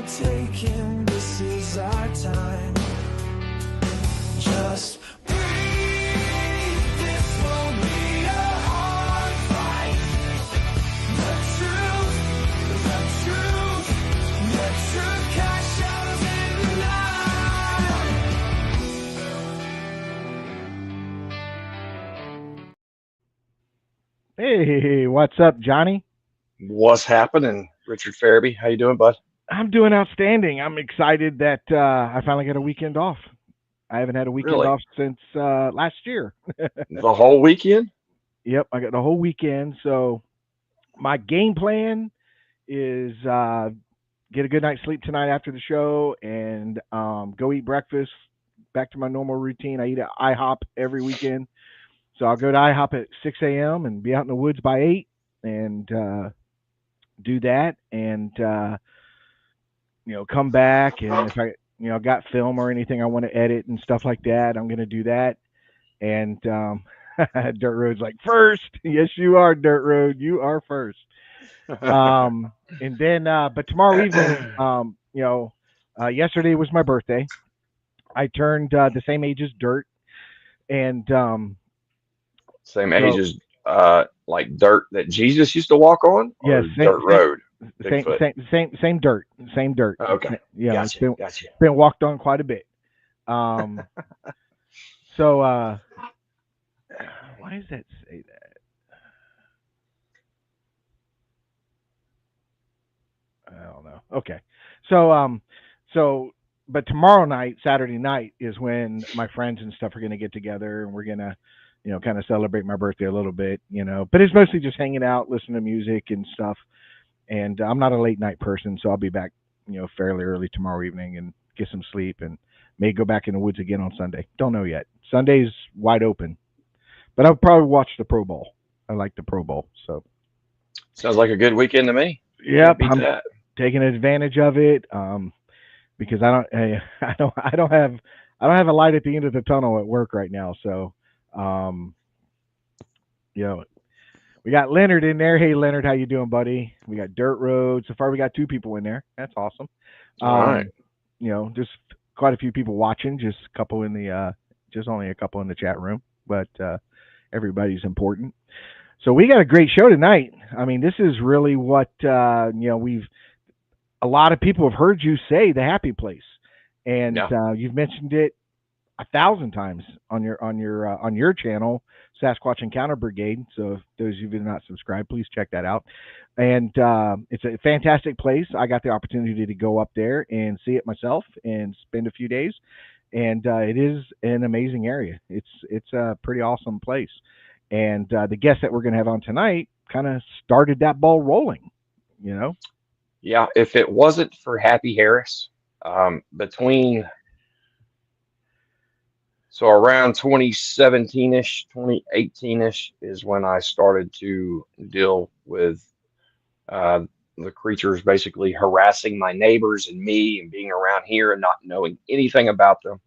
are taking, this is our time. Just breathe, this won't be a hard fight. The truth cash out in the night. Hey, what's up, Johnny? What's happening, Richard Farabee? How you doing, bud? I'm doing outstanding. I'm excited that I finally got a weekend off. I haven't had a weekend Really? off since last year. The whole weekend? Yep, I got the whole weekend. So my game plan is get a good night's sleep tonight after the show and go eat breakfast. Back to my normal routine. I eat at IHOP every weekend. So I'll go to IHOP at 6 a.m. and be out in the woods by 8 and do that. And come back, and if I got film or anything I want to edit and stuff like that, I'm gonna do that. And Dirt Road's like first. Yes, you are, Dirt Road. You are first. And then, but tomorrow evening, yesterday was my birthday. I turned the same age as Dirt, and Same age so as like dirt that Jesus used to walk on, yes, or dirt road, Bigfoot. same dirt. Okay, It's gotcha, been gotcha. walked on quite a bit. Um, so why does that say that? I don't know. Okay. So but tomorrow night, Saturday night, is when my friends and stuff are gonna get together, and we're gonna, kind of celebrate my birthday a little bit, But it's mostly just hanging out, listening to music and stuff. And I'm not a late night person, so I'll be back, fairly early tomorrow evening and get some sleep, and may go back in the woods again on Sunday. Don't know yet. Sunday's wide open, but I'll probably watch the Pro Bowl. I like the Pro Bowl, so Sounds like a good weekend to me. yep, Can't beat I'm that. taking advantage of it. Because I don't have a light at the end of the tunnel at work right now. So, um, you know, we got Leonard in there. Hey, Leonard, how you doing, buddy? We got Dirt Road. So far, we got two people in there. That's awesome. All right. Um, just quite a few people watching. Just only a couple in the chat room, but everybody's important. So we got a great show tonight. I mean, this is really what we've. A lot of people have heard you say the happy place, and Yeah. you've mentioned it 1,000 times on your channel, Sasquatch Encounter Brigade. So if those of you that are not subscribed, please check that out. And it's a fantastic place. I got the opportunity to go up there and see it myself and spend a few days. And it is an amazing area. It's a pretty awesome place. And the guest that we're going to have on tonight kind of started that ball rolling. You know, Yeah. If it wasn't for Happy Harris, between so around 2017-ish, 2018-ish is when I started to deal with uh, the creatures basically harassing my neighbors and me and being around here and not knowing anything about them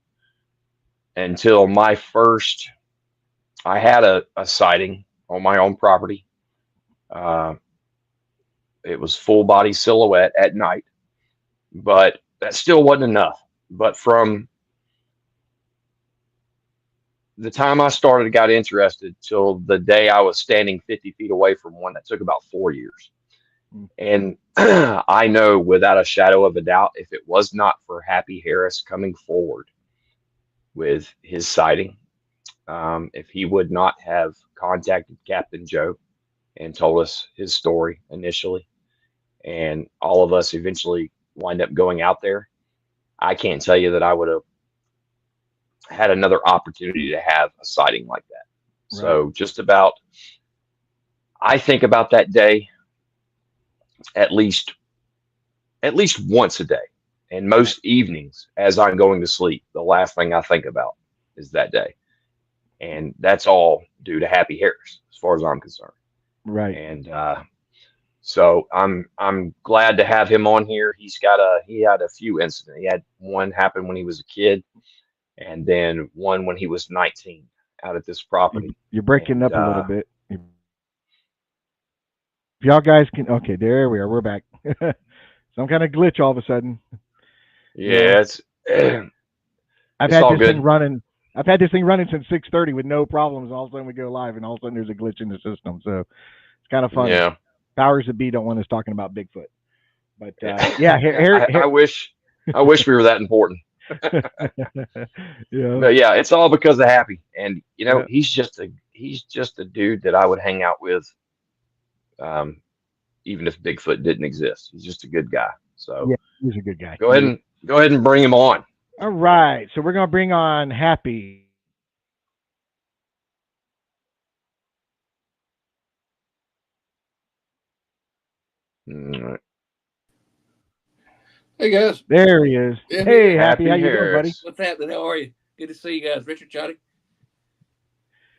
until I had a sighting on my own property. Uh, it was full body silhouette at night, but that still wasn't enough. But from the time I started, got interested till the day I was standing 50 feet away from one, that took about 4 years. mm, And I know without a shadow of a doubt, if it was not for Happy Harris coming forward with his sighting, if he would not have contacted Captain Joe and told us his story initially, and all of us eventually wind up going out there, I can't tell you that I would have had another opportunity to have a sighting like that. right, So just about, I think about that day at least once a day, and right, most evenings as I'm going to sleep, the last thing I think about is that day, and that's all due to Happy Harris, as far as I'm concerned. right. And so I'm glad to have him on here. He had a few incidents. He had one happen when he was a kid, and then one when he was 19 out at this You, property. you're breaking And up a little bit. If y'all guys can, okay, there we are. We're back. some kind of glitch all of a sudden. Yeah, it's I've It's had all this good. thing running. I've had this thing running since 6:30 with no problems. All of a sudden we go live, and all of a sudden there's a glitch in the system. So it's kind of funny. yeah. Powers that be don't want us talking about Bigfoot, but yeah, here, I wish we were that important. yeah, But yeah, it's all because of Happy. And yeah, he's just a dude that I would hang out with, um, even if Bigfoot didn't exist. He's just a good guy. So yeah. He's a good guy. go ahead and bring him on. All right, so we're gonna bring on Happy. All right. Hey guys, There he is. Yeah, Hey, Happy Happy, how you doing, buddy? Harris. what's happening? How are you? Good to see you guys, Richard, Johnny.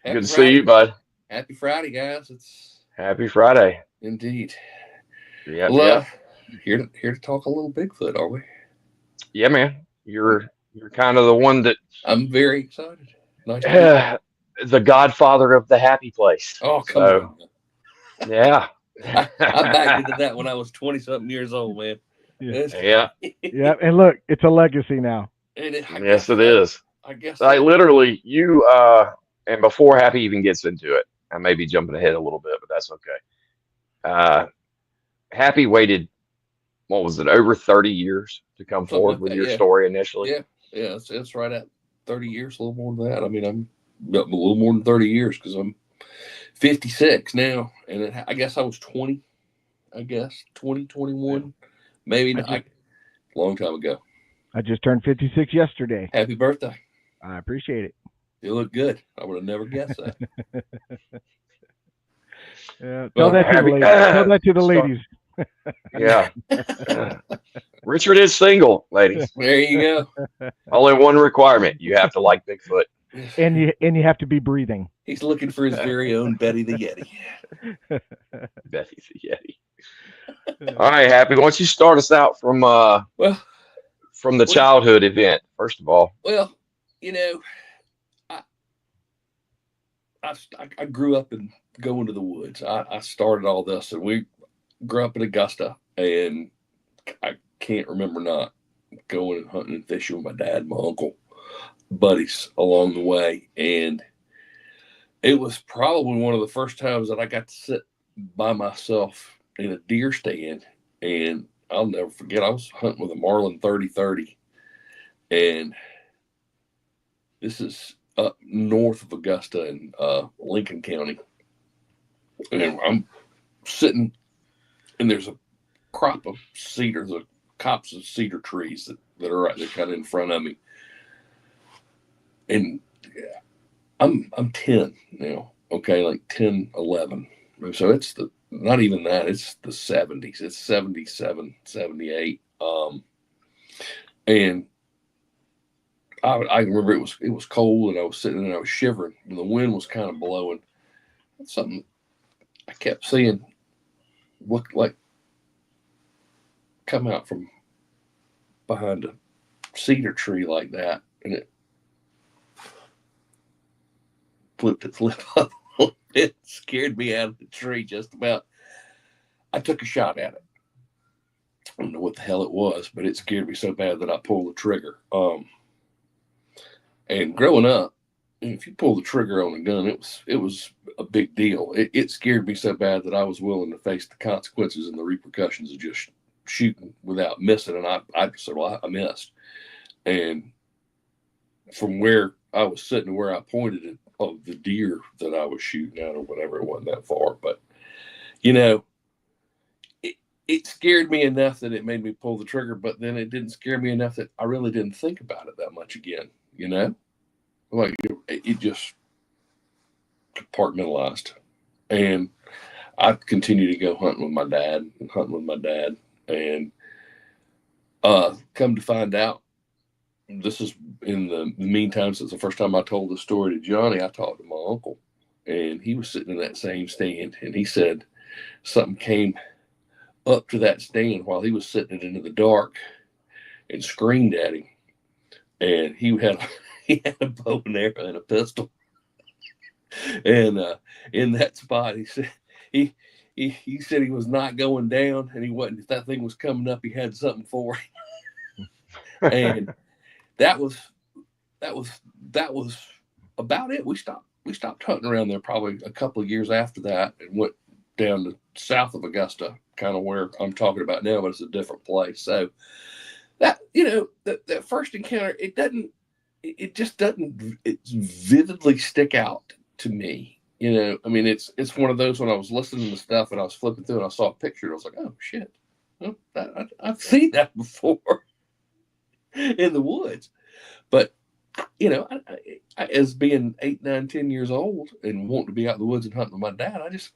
Happy Good to Friday. see you, bud. Happy Friday, guys. It's Happy Friday. indeed. Yeah, Well, yeah. here to talk a little Bigfoot, are we? Yeah, man. You're kind of the one that I'm very excited. Nice to meet you. the godfather of the happy place. Oh, come So, on. yeah. I backed into that when I was 20-something years old, man. Yeah. Yeah. Yeah, and look, it's a legacy now. And Yes, it is. I guess Like literally, you and before Happy even gets into it, I may be jumping ahead a little bit, but that's okay. Happy waited, what was it, over 30 years to come Something forward like with that, your yeah. story initially. Yeah, it's right at 30 years, a little more than that. I mean, I'm a little more than 30 years because I'm 56 now, and I guess I was 20. I guess 20, 21, maybe not. Long time ago. I just turned 56 yesterday. Happy birthday! I appreciate it. You look good. I would have never guessed that. Tell Well, that to the Happy- ladies. Tell that to the Start- ladies. Yeah. Richard is single, ladies. There you go. Only one requirement: you have to like Bigfoot. And you have to be breathing. He's looking for his very own Betty the Yeti. Betty the Yeti. All right, Happy. Why don't you start us out from Well, the childhood event first of all? Well, I grew up in going to the woods. I started all this, and we grew up in Augusta, and I can't remember not going and hunting and fishing with my dad and my uncle buddies along the way. And it was probably one of the first times that I got to sit by myself in a deer stand. And I'll never forget, I was hunting with a Marlin 30-30. And this is up north of Augusta in Lincoln County. And I'm sitting, and there's a crop of cedar, the copse of cedar trees that are right there kind of in front of me. And I'm 10 now, okay, like 10, 11. So it's not even that, it's the 70s. It's 77, 78. And I remember it was cold, and I was sitting and I was shivering, and the wind was kind of blowing. Something I kept seeing look like come out from behind a cedar tree like that, and it flipped its lip up a little bit, scared me out of the tree just about. I took a shot at it. I don't know what the hell it was, but it scared me so bad that I pulled the trigger. And growing up, if you pull the trigger on a gun, it was a big deal. It scared me so bad that I was willing to face the consequences and the repercussions of just shooting without missing. And I said, well, I missed. And from where I was sitting to where I pointed it, of the deer that I was shooting at or whatever, it wasn't that far. But, it scared me enough that it made me pull the trigger, but then it didn't scare me enough that I really didn't think about it that much again, Like it just compartmentalized. And I continued to go hunting with my dad, and come to find out, this is in the meantime, since the first time I told the story to Johnny, I talked to my uncle, and he was sitting in that same stand, and he said something came up to that stand while he was sitting into the dark and screamed at him. And he had a bow and arrow and a pistol. And in that spot, he said he said he was not going down, and he wasn't. If that thing was coming up, he had something for him. And that was about it. We stopped hunting around there probably a couple of years after that, and went down to south of Augusta, kind of where I'm talking about now, but it's a different place. So that, that first encounter, it just doesn't vividly stick out to me. I mean, it's one of those when I was listening to stuff and I was flipping through and I saw a picture, I was like, oh shit, I've seen that before in the woods. But as being 8, 9, 10 years old and wanting to be out in the woods and hunting with my dad, I just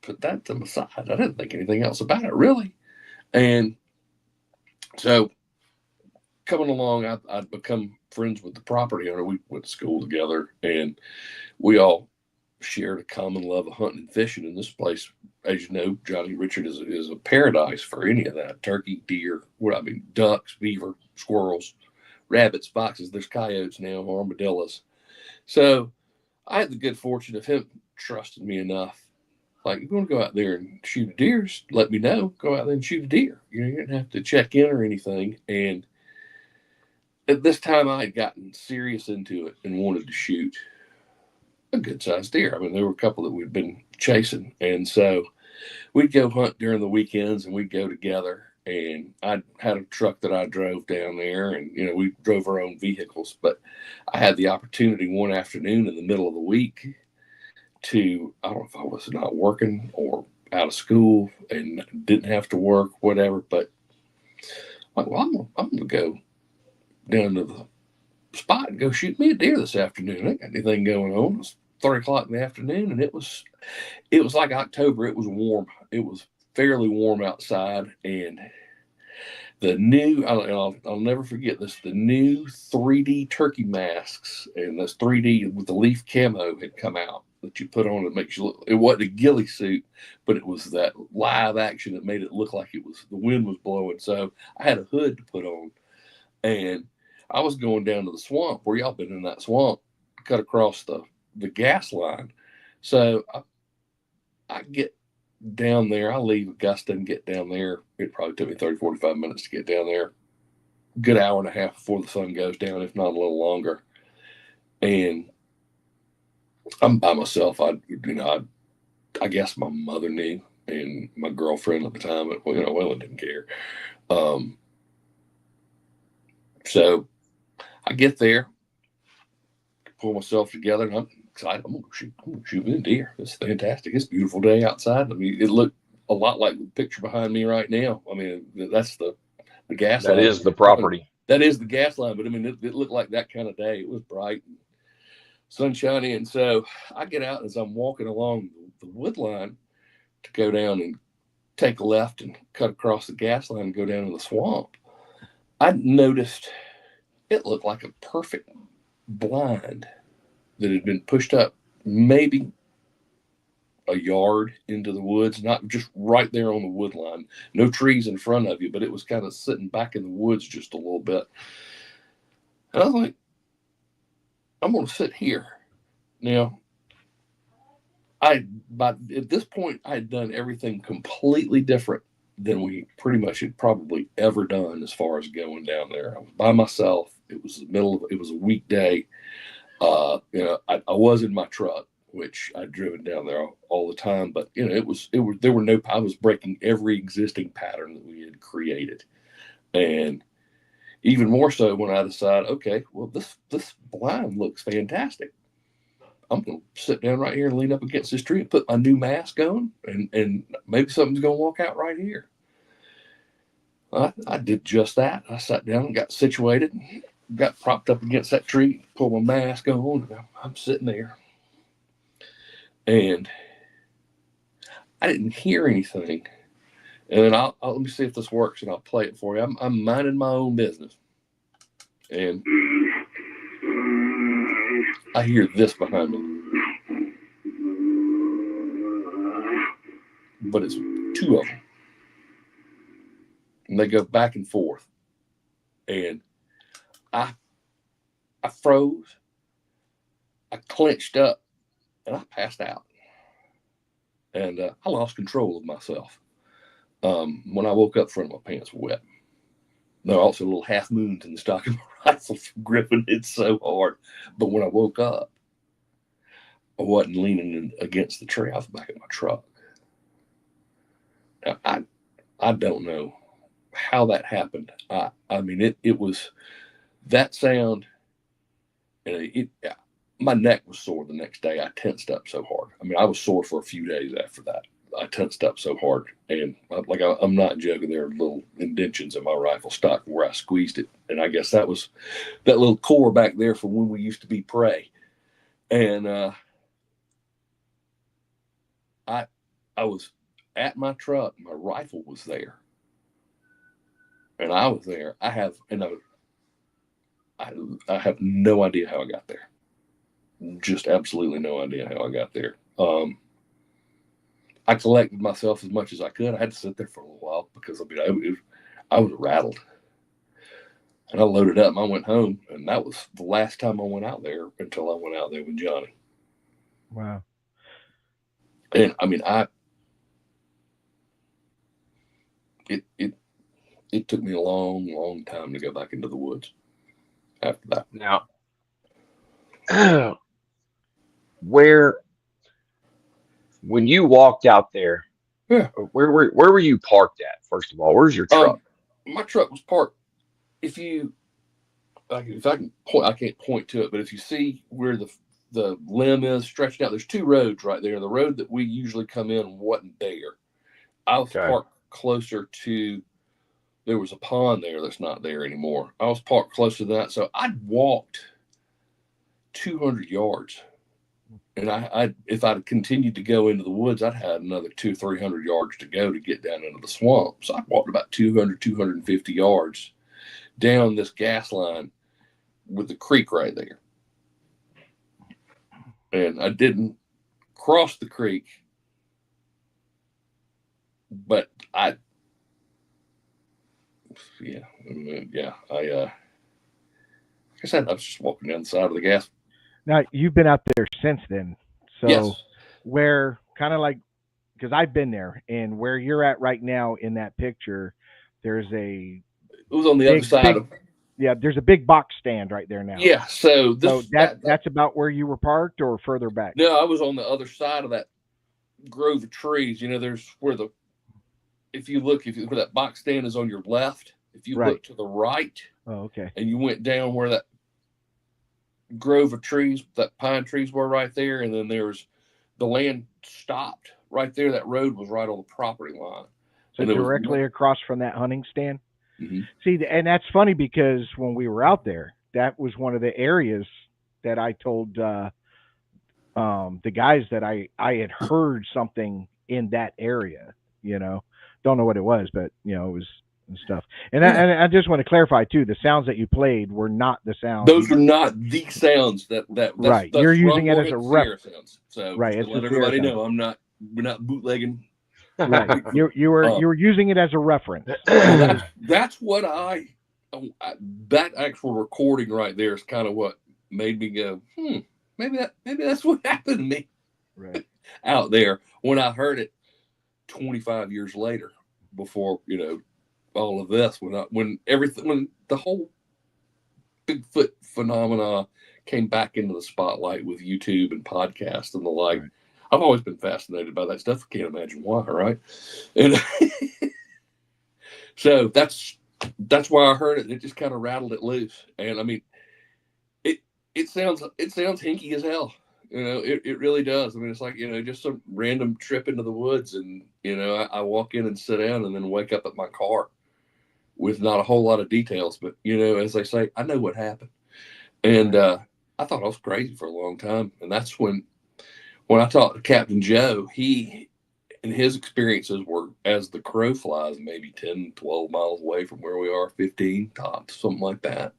put that to my side. I didn't think anything else about it, really. And so coming along, I'd become friends with the property owner. We went to school together, and we all shared a common love of hunting and fishing. And this place, as you know, Johnny Richard, is a paradise for any of that. Turkey, deer, ducks, beaver, squirrels, rabbits, foxes. There's coyotes now, armadillos. So I had the good fortune of him trusting me enough. Like, you want to go out there and shoot a deer, let me know. Go out there and shoot a deer. You didn't have to check in or anything. And at this time, I had gotten serious into it and wanted to shoot a good-sized deer. I mean, there were a couple that we'd been chasing. And so we'd go hunt during the weekends, and we'd go together. And I had a truck that I drove down there, and, we drove our own vehicles. But I had the opportunity one afternoon in the middle of the week to, I don't know if I was not working or out of school and didn't have to work, whatever. But I'm going to go down to the spot and go shoot me a deer this afternoon. I ain't got anything going on. It was 3 o'clock in the afternoon, and it was like October. It was warm. It was fairly warm outside, and the new, I'll never forget this, the new 3D turkey masks and this 3D with the leaf camo had come out that you put on. It makes you look, it wasn't a ghillie suit, but it was that live action that made it look like the wind was blowing. So I had a hood to put on, and I was going down to the swamp where y'all been in that swamp, cut across the gas line. So I get down there. I leave Augusta and get down there. It probably took me 30, 45 minutes to get down there. Good hour and a half before the sun goes down, if not a little longer. And I'm by myself. I guess my mother knew, and my girlfriend at the time, but I didn't care. So I get there, pull myself together, and I'm excited. I'm gonna shoot me a deer. It's fantastic. It's a beautiful day outside. I mean, it looked a lot like the picture behind me right now. I mean, that's the gas line. That is the property. That is the gas line. But I mean, it looked like that kind of day. It was bright and sunshiny. And so I get out as I'm walking along the wood line to go down and take a left and cut across the gas line and go down to the swamp. I noticed it looked like a perfect blind that had been pushed up maybe a yard into the woods, not just right there on the wood line. No trees in front of you, but it was kind of sitting back in the woods just a little bit. And I was like, I'm going to sit here. Now, at this point, I had done everything completely different than we pretty much had probably ever done as far as going down there. I was by myself. It was it was a weekday. I was in my truck, which I'd driven down there all the time, but I was breaking every existing pattern that we had created. And even more so when I decided, okay, well, this blind looks fantastic. I'm going to sit down right here and lean up against this tree and put my new mask on, and maybe something's going to walk out right here. I did just that. I sat down and got situated, got propped up against that tree, pulled my mask on, and I'm sitting there. And I didn't hear anything. And then I'll let me see if this works, and I'll play it for you. I'm minding my own business. And I hear this behind me. But it's two of them. And they go back and forth. And I froze. I clenched up, and I passed out. and I lost control of myself. When I woke up, front of my pants were wet. There were also little half moons in the stock of my rifle from gripping it so hard. But when I woke up, I wasn't leaning against the tree. I was back in my truck. Now, I don't know how that happened. I mean, it was that sound, and my neck was sore the next day. I tensed up so hard. I mean, I was sore for a few days after that. I tensed up so hard, and I'm not joking. There are little indentions in my rifle stock where I squeezed it, and I guess that was that little core back there from when we used to be prey. And I was at my truck. My rifle was there, and I was there. I have no idea how I got there. Just absolutely no idea how I got there. I collected myself as much as I could. I had to sit there for a little while because I was rattled. And I loaded up and I went home, and that was the last time I went out there until I went out there with Johnny. Wow. And I mean, it took me a long, long time to go back into the woods after that. Now, when you walked out there, Yeah. where were you parked at? First of all, where's your truck? My truck was parked. If I can point, I can't point to it, but if you see where the limb is stretched out, there's two roads right there. The road that we usually come in wasn't there. I was parked closer to. There was a pond there that's not there anymore. I was parked closer to that, so I'd walked 200 yards. And if I'd continued to go into the woods, I'd had another 200 or 300 yards to go to get down into the swamp. So I walked about 200, 250 yards down this gas line with the creek right there. And I didn't cross the creek, but like I said, I was just walking down the side of the gas. Now you've been out there since then, so Yes. where kind of like, because I've been there, and where you're at right now in that picture, there's It was on the other side of. Yeah, there's a big box stand right there now. Yeah, so that's about where you were parked, or further back? No, I was on the other side of that grove of trees. You know, there's where if you look where that box stand is on your left, if you look to the right, okay, and you went down where that grove of trees, that pine trees were right there, and then there's the land stopped right there. That road was right on the property line. So directly across from that hunting stand. Mm-hmm. See, and that's funny because when we were out there, that was one of the areas that I told the guys that I had heard something in that area. You know, don't know what it was, but you know, it was and stuff. And I just want to clarify too, the sounds that you played were not the sounds. Those are not the sounds that's right. You're using it as a reference. So right, to let everybody know, we're not bootlegging. Right. You were using it as a reference. That's what that actual recording right there is kind of what made me go, maybe that's what happened to me. Right. Out there when I heard it 25 years later, before, you know, all of this, when the whole Bigfoot phenomena came back into the spotlight with YouTube and podcasts and the like. Right. I've always been fascinated by that stuff. I can't imagine why, right? And so that's why I heard it. It just kind of rattled it loose. And I mean, it sounds hinky as hell. You know, it really does. I mean, it's like, you know, just some random trip into the woods, and you know, I walk in and sit down, and then wake up at my car with not a whole lot of details, but you know, as they say, I know what happened. And I thought I was crazy for a long time, and that's when I talked to Captain Joe, he and his experiences were as the crow flies, maybe 10, 12 miles away from where we are, 15 tops, something like that.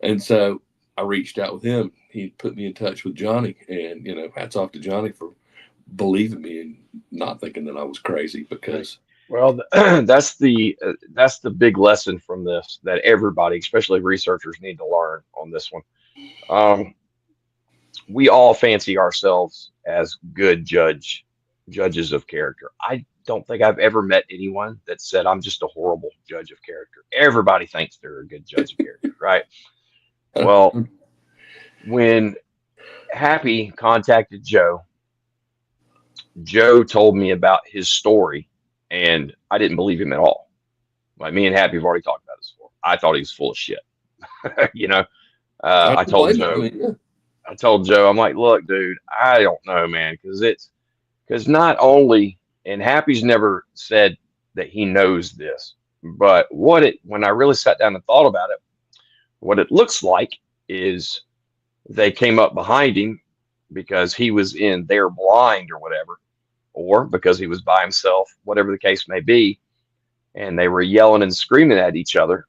And so I reached out with him. He put me in touch with Johnny, and, you know, hats off to Johnny for believing me and not thinking that I was crazy, because. Well, that's the big lesson from this that everybody, especially researchers, need to learn on this one. We all fancy ourselves as good judge judges of character. I don't think I've ever met anyone that said I'm just a horrible judge of character. Everybody thinks they're a good judge of character, right? Well, when Happy contacted Joe, Joe told me about his story, and I didn't believe him at all. Like, me and Happy have already talked about this before. I thought he was full of shit. You know, I told Joe, I'm like, look, dude, I don't know, man, because not only, and Happy's never said that he knows this, but when I really sat down and thought about it, what it looks like is they came up behind him because he was in their blind or whatever, or because he was by himself, whatever the case may be, and they were yelling and screaming at each other.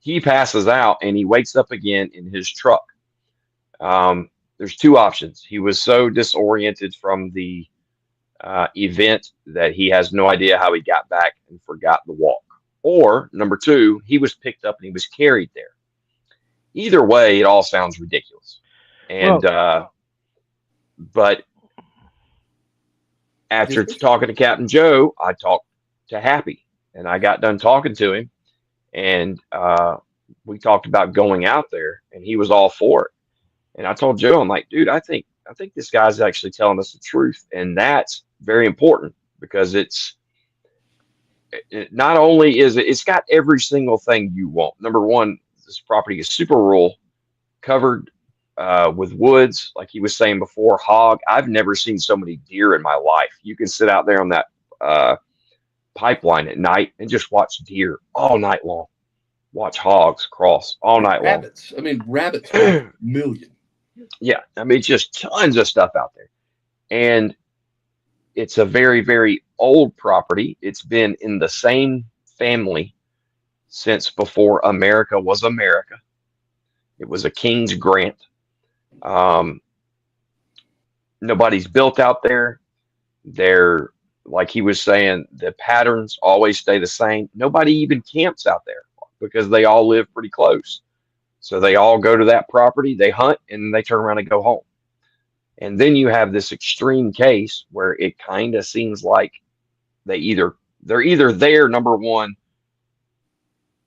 He passes out and he wakes up again in his truck. There's two options. He was so disoriented from the event that he has no idea how he got back and forgot the walk. Or number two, he was picked up and he was carried there. Either way, it all sounds ridiculous. And but after talking to Captain Joe, I talked to Happy, and I got done talking to him, and we talked about going out there, and he was all for it. And I told Joe, I'm like, dude, I think this guy's actually telling us the truth, and that's very important because it not only is it's got every single thing you want. Number one, this property is super rural, covered with woods, like he was saying before, hog. I've never seen so many deer in my life. You can sit out there on that pipeline at night and just watch deer all night long. Watch hogs cross all night long. Rabbits. I mean, rabbits are million. Yeah, I mean, just tons of stuff out there. And it's a very, very old property. It's been in the same family since before America was America. It was a king's grant. Nobody's built out there. They're, like he was saying, the patterns always stay the same. Nobody even camps out there because they all live pretty close. So they all go to that property, they hunt, and they turn around and go home. And then you have this extreme case where it kind of seems like they're either there, number one,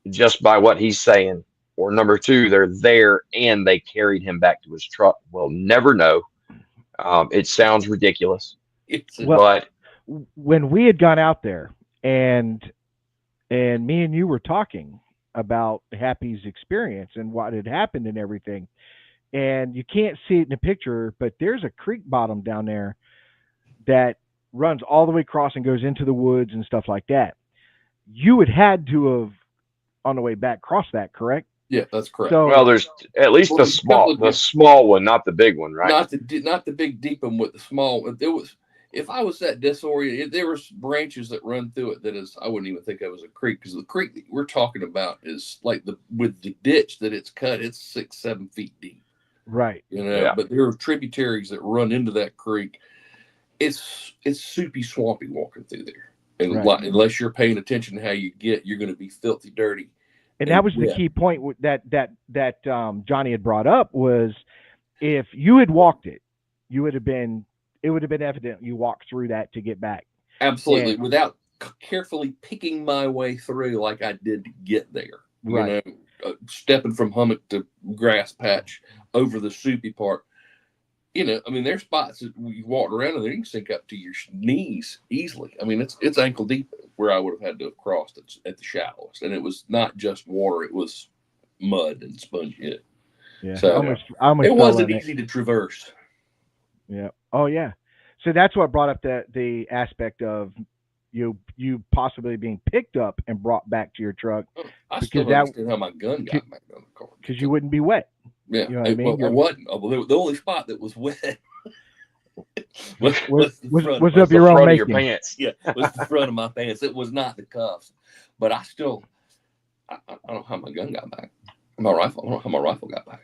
just by what he's saying, or number two, they're there and they carried him back to his truck. We'll never know. It sounds ridiculous. Well, when we had gone out there and me and you were talking about Happy's experience and what had happened and everything, and you can't see it in the picture, but there's a creek bottom down there that runs all the way across and goes into the woods and stuff like that. You had to have, on the way back, crossed that, correct? Yeah, that's correct. So, well, there's at least the small one, not the big one, right? Not the big deep one with the small. If I was that disoriented, there was branches that run through it that is, I wouldn't even think that was a creek, because the creek that we're talking about is like with the ditch that it's cut, it's 6-7 feet deep. Right. You know, yeah. But there are tributaries that run into that creek. It's soupy, swampy walking through there. And right. Unless you're paying attention to how you get, you're going to be filthy dirty. And that was the key point that Johnny had brought up, was if you had walked it, it would have been evident you walked through that to get back. Absolutely. And without carefully picking my way through like I did to get there. Right. You know, stepping from hummock to grass patch over the soupy part. You know, I mean, there's spots that you walk around and you can sink up to your knees easily. I mean, it's ankle deep where I would have had to have crossed at the shallowest. And it was not just water, it was mud and spongy. Yeah. So it wasn't easy to traverse. Yeah. Oh, yeah. So that's what brought up the aspect of you possibly being picked up and brought back to your truck. I still don't understand how my gun got back on the car. Because you wouldn't be wet. Yeah, you know what I mean? Well, I wasn't. The only spot that was wet was up your own making. Pants. Yeah, was the front of my pants. It was not the cuffs. But I don't know how my gun got back. My rifle. I don't know how my rifle got back.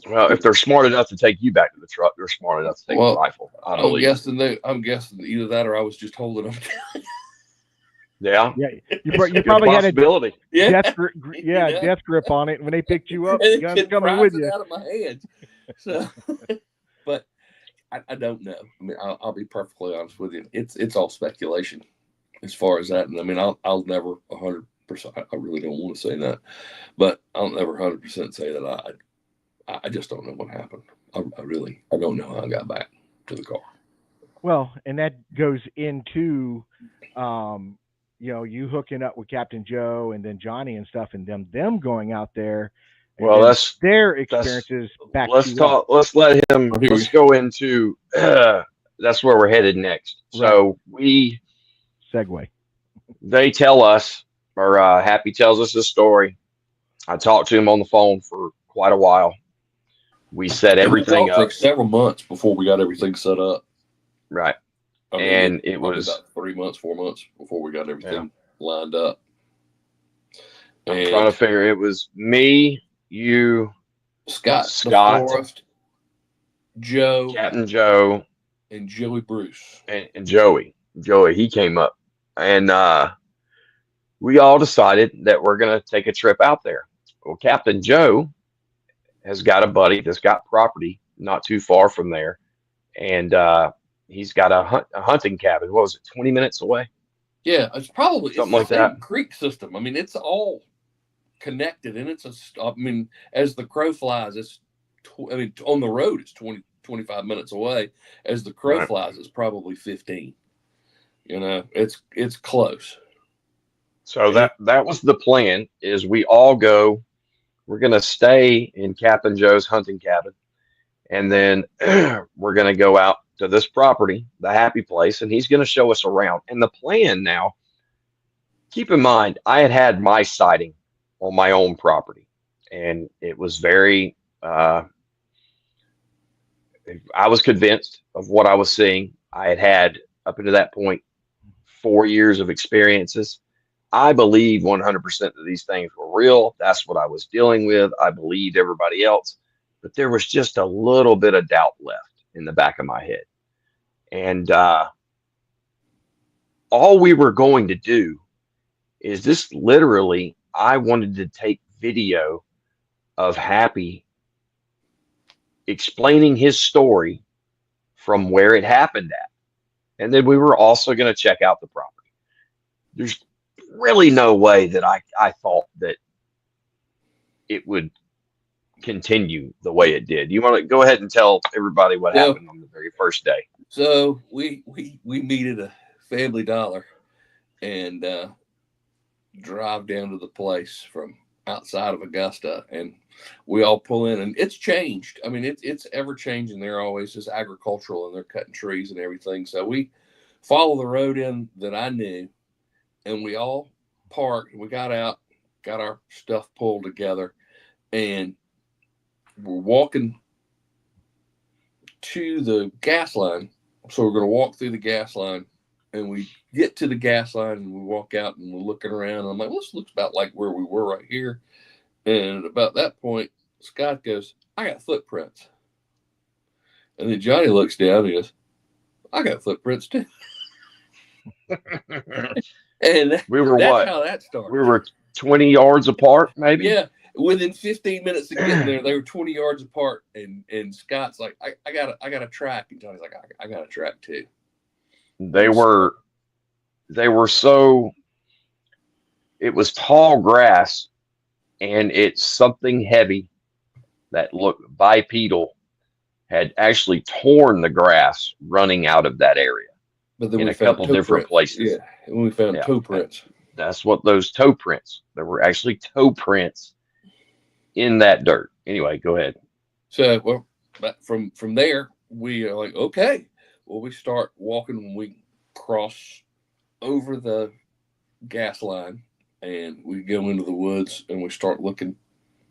Well, if they're smart enough to take you back to the truck, they're smart enough to take the rifle. I'm guessing either that or I was just holding them. Yeah. You probably had a death grip on it. And when they picked you up, the gun's coming with you. Out of my hands. So, but I don't know. I mean, I'll be perfectly honest with you. It's all speculation as far as that. And I mean, I'll never 100%. I really don't want to say that, but I'll never 100% say that I just don't know what happened. I don't know how I got back to the car. Well, and that goes into, you hooking up with Captain Joe and then Johnny and stuff, and them going out there. And Well, then that's their experiences back. let's to us. talk. Let's let him. Here Let's we- go into. That's where we're headed next. So Segue. they tell us, or Happy tells us this story. I talked to him on the phone for quite a while. We set everything we talked up. for several months before we got everything set up. Right. I mean, And it probably was about 3 months, 4 months before we got everything lined up. I'm trying to figure. It was me, you, Scott DeForest, Joe, Captain Joe, and Joey Bruce. and Joey. Joey, he came up, and we all decided that we're gonna take a trip out there. Well, Captain Joe has got a buddy that's got property not too far from there, and he's got a hunting cabin. What was it, 20 minutes away? Yeah, it's probably Something like the same that. creek system. I mean, it's all connected, and I mean, as the crow flies, on the road, it's 20, 25 minutes away. As the crow Right. flies, it's probably 15. It's close. So that was the plan. Is we all go. We're gonna stay in Captain Joe's hunting cabin, and then we're gonna go out to this property, the Happy Place, and he's gonna show us around. And the plan now, keep in mind, I had my sighting on my own property, and it was very. I was convinced of what I was seeing. I had up until that point 4 years of experiences. I believed 100% that these things were real. That's what I was dealing with. I believed everybody else, but there was just a little bit of doubt left in the back of my head. And all we were going to do is this literally, I wanted to take video of Happy explaining his story from where it happened at. And then we were also going to check out the property. There's really no way that I thought that it would continue the way it did. You want to go ahead and tell everybody what happened on the very first day? So we meet at a Family Dollar and drive down to the place from outside of Augusta, and we all pull in, and it's changed. I mean, it's ever changing. They're always just agricultural, and they're cutting trees and everything. So we follow the road in that I knew, and we all parked. We got out, got our stuff pulled together, and we're walking to the gas line. So we're going to walk through the gas line, and we get to the gas line, and we walk out, and we're looking around. And I'm like, well, this looks about like where we were right here. And about that point, Scott goes, I got footprints. And then Johnny looks down and he goes, I got footprints too. And We were that's what? how that started. We were 20 yards apart, maybe? Yeah. Within 15 minutes of getting there, they were 20 yards apart. And Scott's like, I got a track. And Johnny's like, I got a track too. They were so, it was tall grass, and it's something heavy that looked bipedal had actually torn the grass running out of that area. But then In we a found couple toe different prints. places. Yeah. And we found Yeah. toe prints. That's what those toe prints, there were actually toe prints in that dirt. Anyway, go ahead. So, well, but from there, we are like, okay. Well, we start walking when we cross over the gas line, and we go into the woods, and we start looking.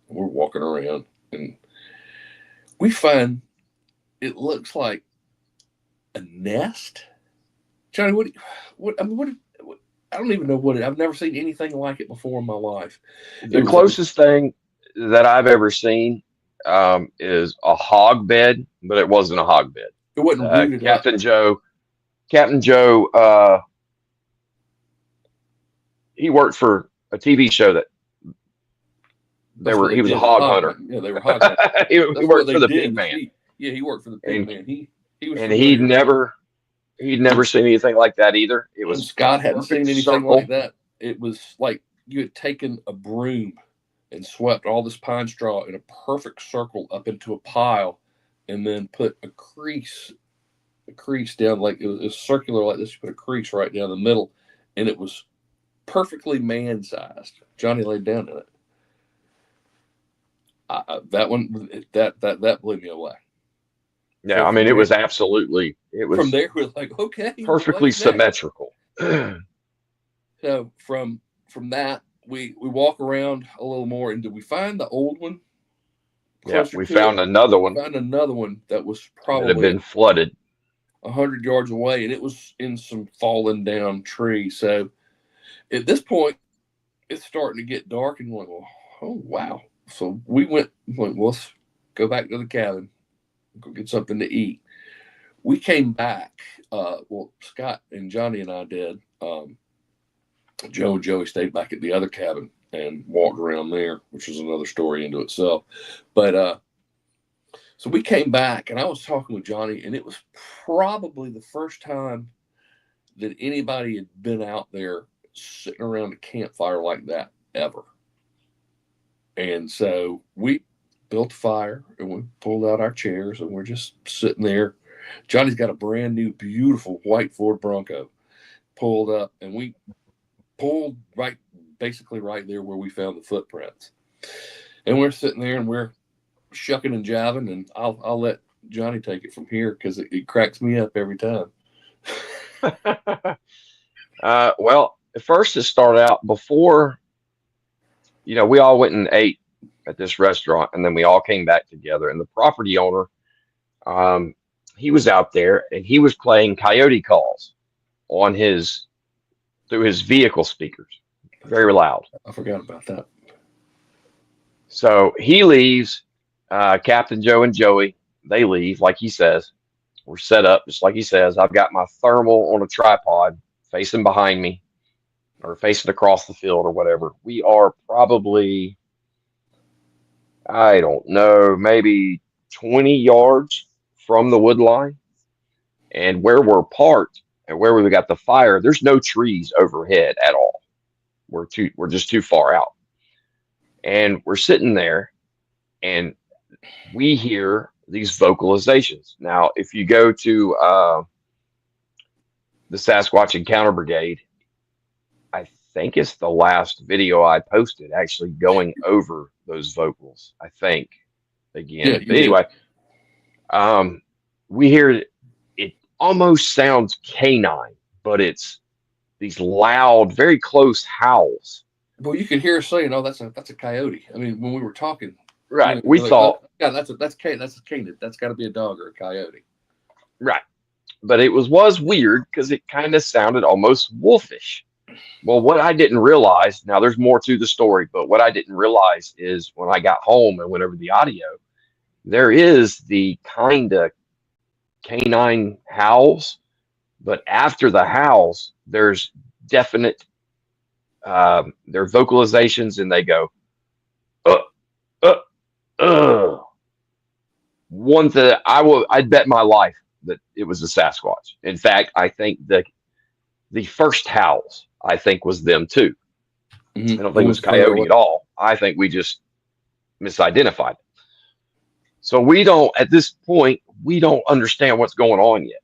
We're walking around, and we find it looks like a nest. Johnny, what I don't even know what it. I've never seen anything like it before in my life. The closest thing that I've ever seen is a hog bed, but it wasn't a hog bed. It wasn't rooted up. Captain Joe, he worked for a TV show that he was a hog hunter. Yeah, they were hog hunters. he That's worked what for the they did. Pig Man. He worked for the Pig Man. He was And he'd familiar. never seen anything like that either. It And was Scott hadn't seen perfect anything circle. like that. It was like you had taken a broom and swept all this pine straw in a perfect circle up into a pile, and then put a crease down, like it was circular like this. You put a crease right down the middle, and it was perfectly man-sized. Johnny laid down in it. That one, that blew me away. Yeah, So I from mean, it there, was absolutely, it from was there we're like, okay, perfectly what's next? symmetrical. So from that, we walk around a little more, and did we find the old one Yeah, closer we to found it? another one Found another one that was that had probably been flooded. 100 yards away, and it was in some fallen down trees. So at this point, it's starting to get dark, and we're like, well, oh wow. So we went, well, let's go back to the cabin, go get something to eat. We came back. Well, Scott and Johnny and I did. Joe and Joey stayed back at the other cabin and walked around there, which was another story into itself. But so we came back, and I was talking with Johnny, and it was probably the first time that anybody had been out there sitting around a campfire like that ever. And so we built a fire, and we pulled out our chairs, and we're just sitting there. Johnny's got a brand new, beautiful white Ford Bronco pulled up, and we pulled basically right there where we found the footprints. And we're sitting there, and we're shucking and jiving, and I'll let Johnny take it from here because it cracks me up every time. Well, at first it started out before, we all went and ate at this restaurant, and then we all came back together. And the property owner, he was out there, and he was playing coyote calls through his vehicle speakers, very loud. I forgot about that. So he leaves. Captain Joe and Joey, they leave, like he says. We're set up just like he says. I've got my thermal on a tripod facing behind me, or facing across the field, or whatever. We are probably, I don't know, maybe 20 yards from the wood line. And where we're parked and where we got the fire, there's no trees overhead at all. We're just too far out. And we're sitting there, and we hear these vocalizations. Now, if you go to the Sasquatch Encounter Brigade, I think it's the last video I posted actually going over those vocals, I think, again. Yeah, But anyway, we hear it almost sounds canine, but it's these loud, very close howls. Well, you could hear us saying, "Oh, that's a coyote." I mean, when we were talking, Right. We thought, yeah, that's a canid. That's got to be a dog or a coyote. right. But it was weird because it kind of sounded almost wolfish. Well, what I didn't realize, now there's more to the story, but what I didn't realize is when I got home and went over the audio, there is the kind of canine howls, but after the howls, there's definite, their vocalizations, and they go, one thing I'd bet my life that it was a Sasquatch. In fact, I think the first howls, I think, was them too. Mm-hmm. I don't think it was coyote at all. I think we just misidentified it. So at this point, we don't understand what's going on yet.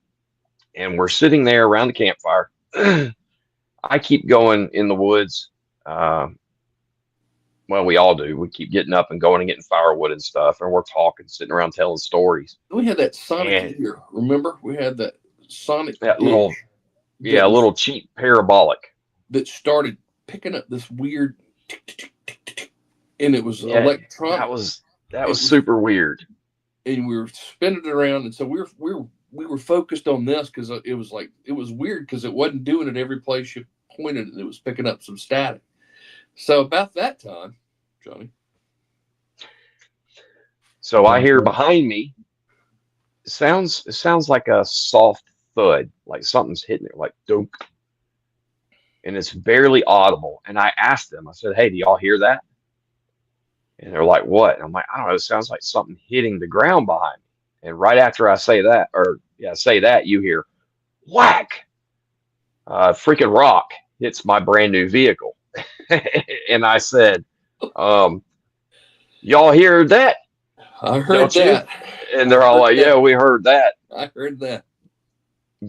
And we're sitting there around the campfire. I keep going in the woods. Well, we all do. We keep getting up and going and getting firewood and stuff. And we're talking, sitting around telling stories. We had that sonic ear. Remember? We had that sonic little, little cheap parabolic that started picking up this weird tick, tick, tick, tick, tick, and it was electronic. That was super weird. And we were spinning it around, and so we were focused on this because it was weird because it wasn't doing it every place you pointed, and it was picking up some static. So about that time, Johnny. So I hear behind me, it sounds like a soft thud, like something's hitting it, like dunk. And it's barely audible. And I asked them, I said, "Hey, do y'all hear that?" And they're like, "What?" And I'm like, "I don't know. It sounds like something hitting the ground behind me." And right after I say that, or say that, you hear whack, freaking rock hits my brand new vehicle. And I said, y'all hear that? I heard Don't you? that. And they're all like, yeah, we heard that. I heard that.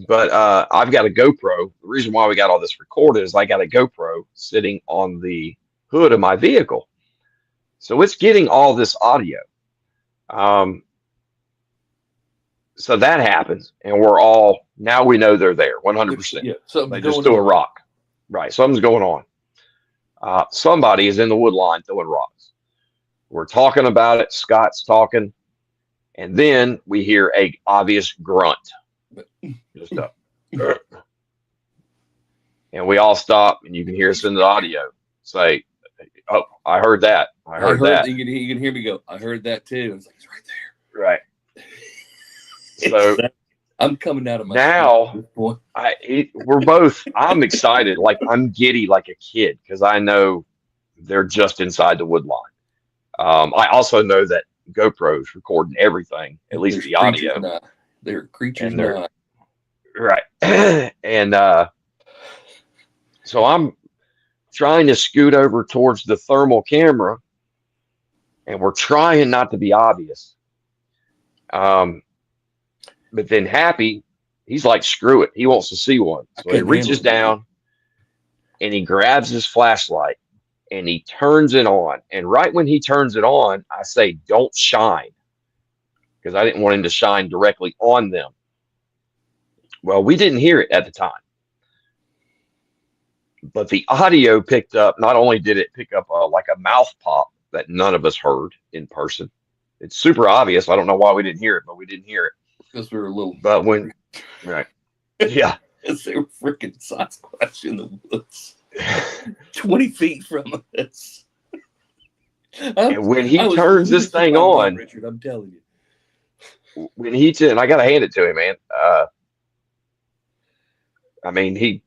But I've got a GoPro. The reason why we got all this recorded is I got a GoPro sitting on the hood of my vehicle. So it's getting all this audio. So that happens, and now we know they're there 100%. Yeah, They just threw a rock. Right, something's going on. Somebody is in the wood line throwing rocks. We're talking about it. Scott's talking. And then we hear a obvious grunt. Just up. And we all stop, and you can hear us in the audio say, oh, I heard that. I heard that. You can hear me go, I heard that too. It's like, it's right there. Right. So I'm coming out of my now I'm excited. Like I'm giddy like a kid because I know they're just inside the wood line. I also know that GoPro's recording everything, at least the audio. They're creatures in the eye. Right. And so I'm trying to scoot over towards the thermal camera, and we're trying not to be obvious. But then Happy, he's like, screw it. He wants to see one. So he reaches down and he grabs his flashlight and he turns it on. And right when he turns it on, I say, don't shine, because I didn't want him to shine directly on them. Well, we didn't hear it at the time, but the audio picked up. Not only did it pick up like a mouth pop that none of us heard in person. It's super obvious. I don't know why we didn't hear it, but we didn't hear it. Because we were a little. But when, right. Yeah. Because they were freaking Sasquatch in the woods. 20 feet from us. And when he turns this thing on, Richard, I'm telling you. When and I got to hand it to him, man. I mean, he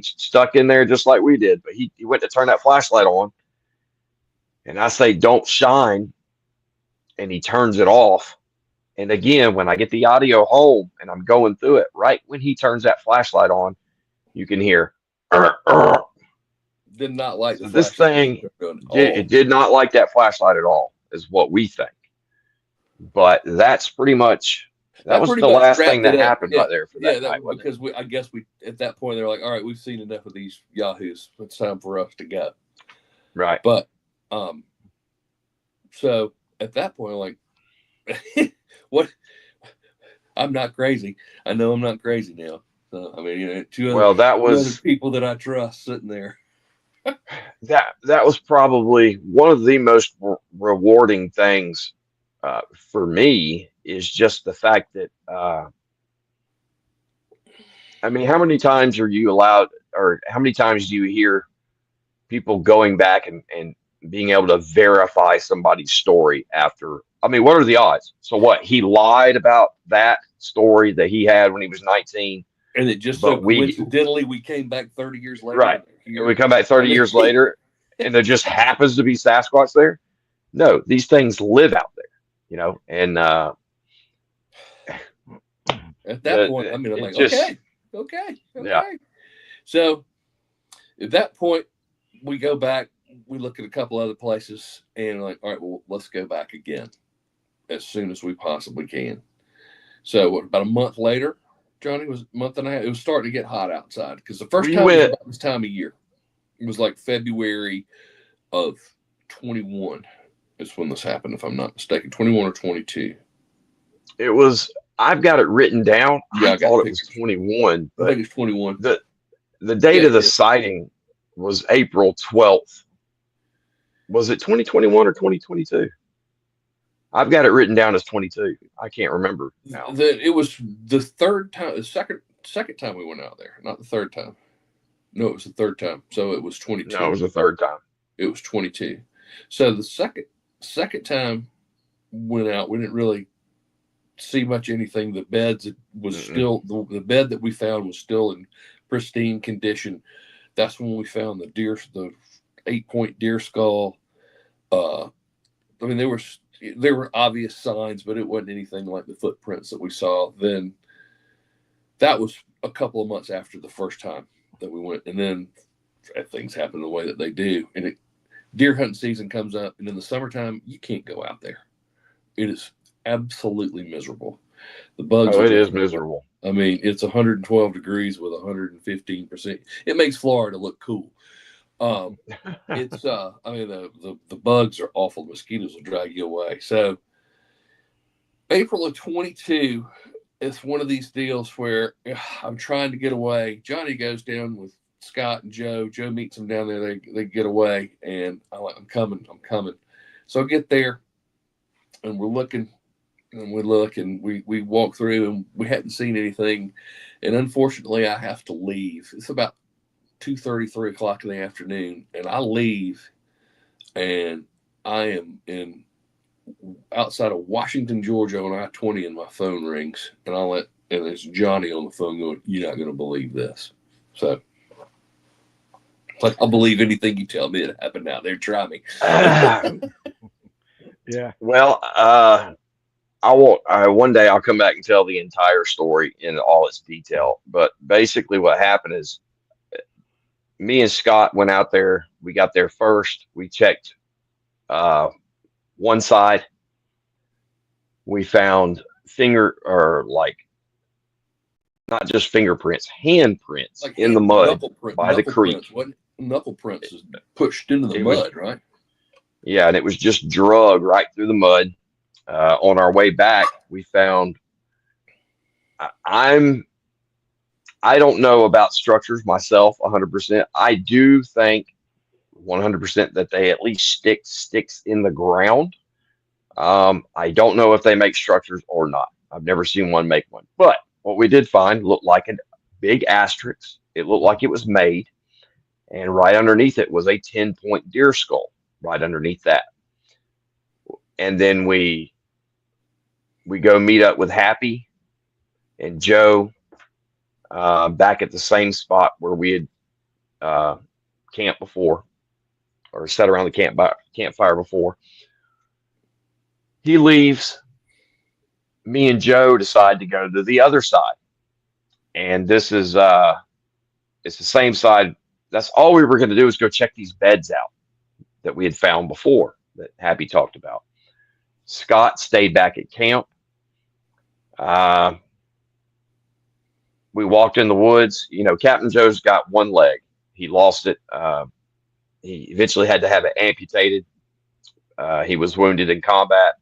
stuck in there just like we did, but he went to turn that flashlight on, and I say, don't shine, and he turns it off. And again, when I get the audio home and I'm going through it, right when he turns that flashlight on, you can hear. Did not like so this thing. It did not like that flashlight at all, is what we think. But that's pretty much. That was the last thing that happened right there for that night. Because I guess we at that point they're like, all right, we've seen enough of these yahoos. It's time for us to go. Right. But so at that point, like, what? I'm not crazy. I know I'm not crazy now. So I mean, two other people that I trust sitting there. That was probably one of the most rewarding things for me, is just the fact that I mean, how many times are you allowed, or how many times do you hear people going back and being able to verify somebody's story after? I mean, what are the odds? So what? He lied about that story that he had when he was 19. And it just so coincidentally, we came back 30 years later. Right. And we come back 30 years later, and there just happens to be Sasquatch there. No, these things live out there, you know. And at that point, I mean, I'm like, okay. Yeah. So at that point, we go back, we look at a couple other places, and like, all right, well, let's go back again as soon as we possibly can. So about a month later, Johnny, was a month and a half. It was starting to get hot outside because the first time was about this time of year. It was like February of 21 is when this happened, if I'm not mistaken. 21 or 22. It was. I've got it written down. Yeah, I thought it was 21. I think it's 21. The date of the sighting was April 12th. Was it 2021 or 2022? I've got it written down as 22. I can't remember now. It was the third time, the second time we went out there, not the third time. No, it was the third time. So it was 22. No, it was the third time. It was 22. So the second time went out, we didn't really see much anything. The beds was still the bed that we found was still in pristine condition. That's when we found the 8-point deer skull. I mean, there were obvious signs, but it wasn't anything like the footprints that we saw. Then that was a couple of months after the first time that we went, and then things happen the way that they do, and deer hunting season comes up, and in the summertime you can't go out there. It is absolutely miserable. The bugs. Oh, it is miserable. I mean, it's 112 degrees with 115%. It makes Florida look cool. It's I mean, the bugs are awful. The mosquitoes will drag you away. So April of 22, it's one of these deals where I'm trying to get away. Johnny goes down with Scott and Joe. Joe meets them down there. They get away, and I'm coming. So I get there, and we're looking, and we look, and we walk through, and we hadn't seen anything. And unfortunately, I have to leave. It's about 2:30, 3 o'clock in the afternoon, and I leave, and I am outside of Washington, Georgia on I-20, and my phone rings, and it's Johnny on the phone going, "You're not going to believe this." So, like, I'll believe anything you tell me that happened out there. Try me. Yeah. Well, I won't. One day I'll come back and tell the entire story in all its detail. But basically, what happened is, me and Scott went out there. We got there first. We checked one side. We found not just fingerprints, handprints Like in the mud knuckle by the creek. prints. What knuckle prints is pushed into the It was- mud, right? Yeah, and it was just drug right through the mud. On our way back, we found. I don't know about structures myself 100%. I do think 100% that they at least stick sticks in the ground. I don't know if they make structures or not. I've never seen one make one. But what we did find looked like a big asterisk. It looked like it was made. And right underneath it was a 10-point deer skull right underneath that. And then we go meet up with Happy and Joe back at the same spot where we had camped before, or sat around the campfire before. He leaves. Me and Joe decide to go to the other side, and this is it's the same side. That's all we were going to do, is go check these beds out that we had found before that Happy talked about. Scott stayed back at camp. We walked in the woods. You know, Captain Joe's got one leg. He lost it. He eventually had to have it amputated. He was wounded in combat.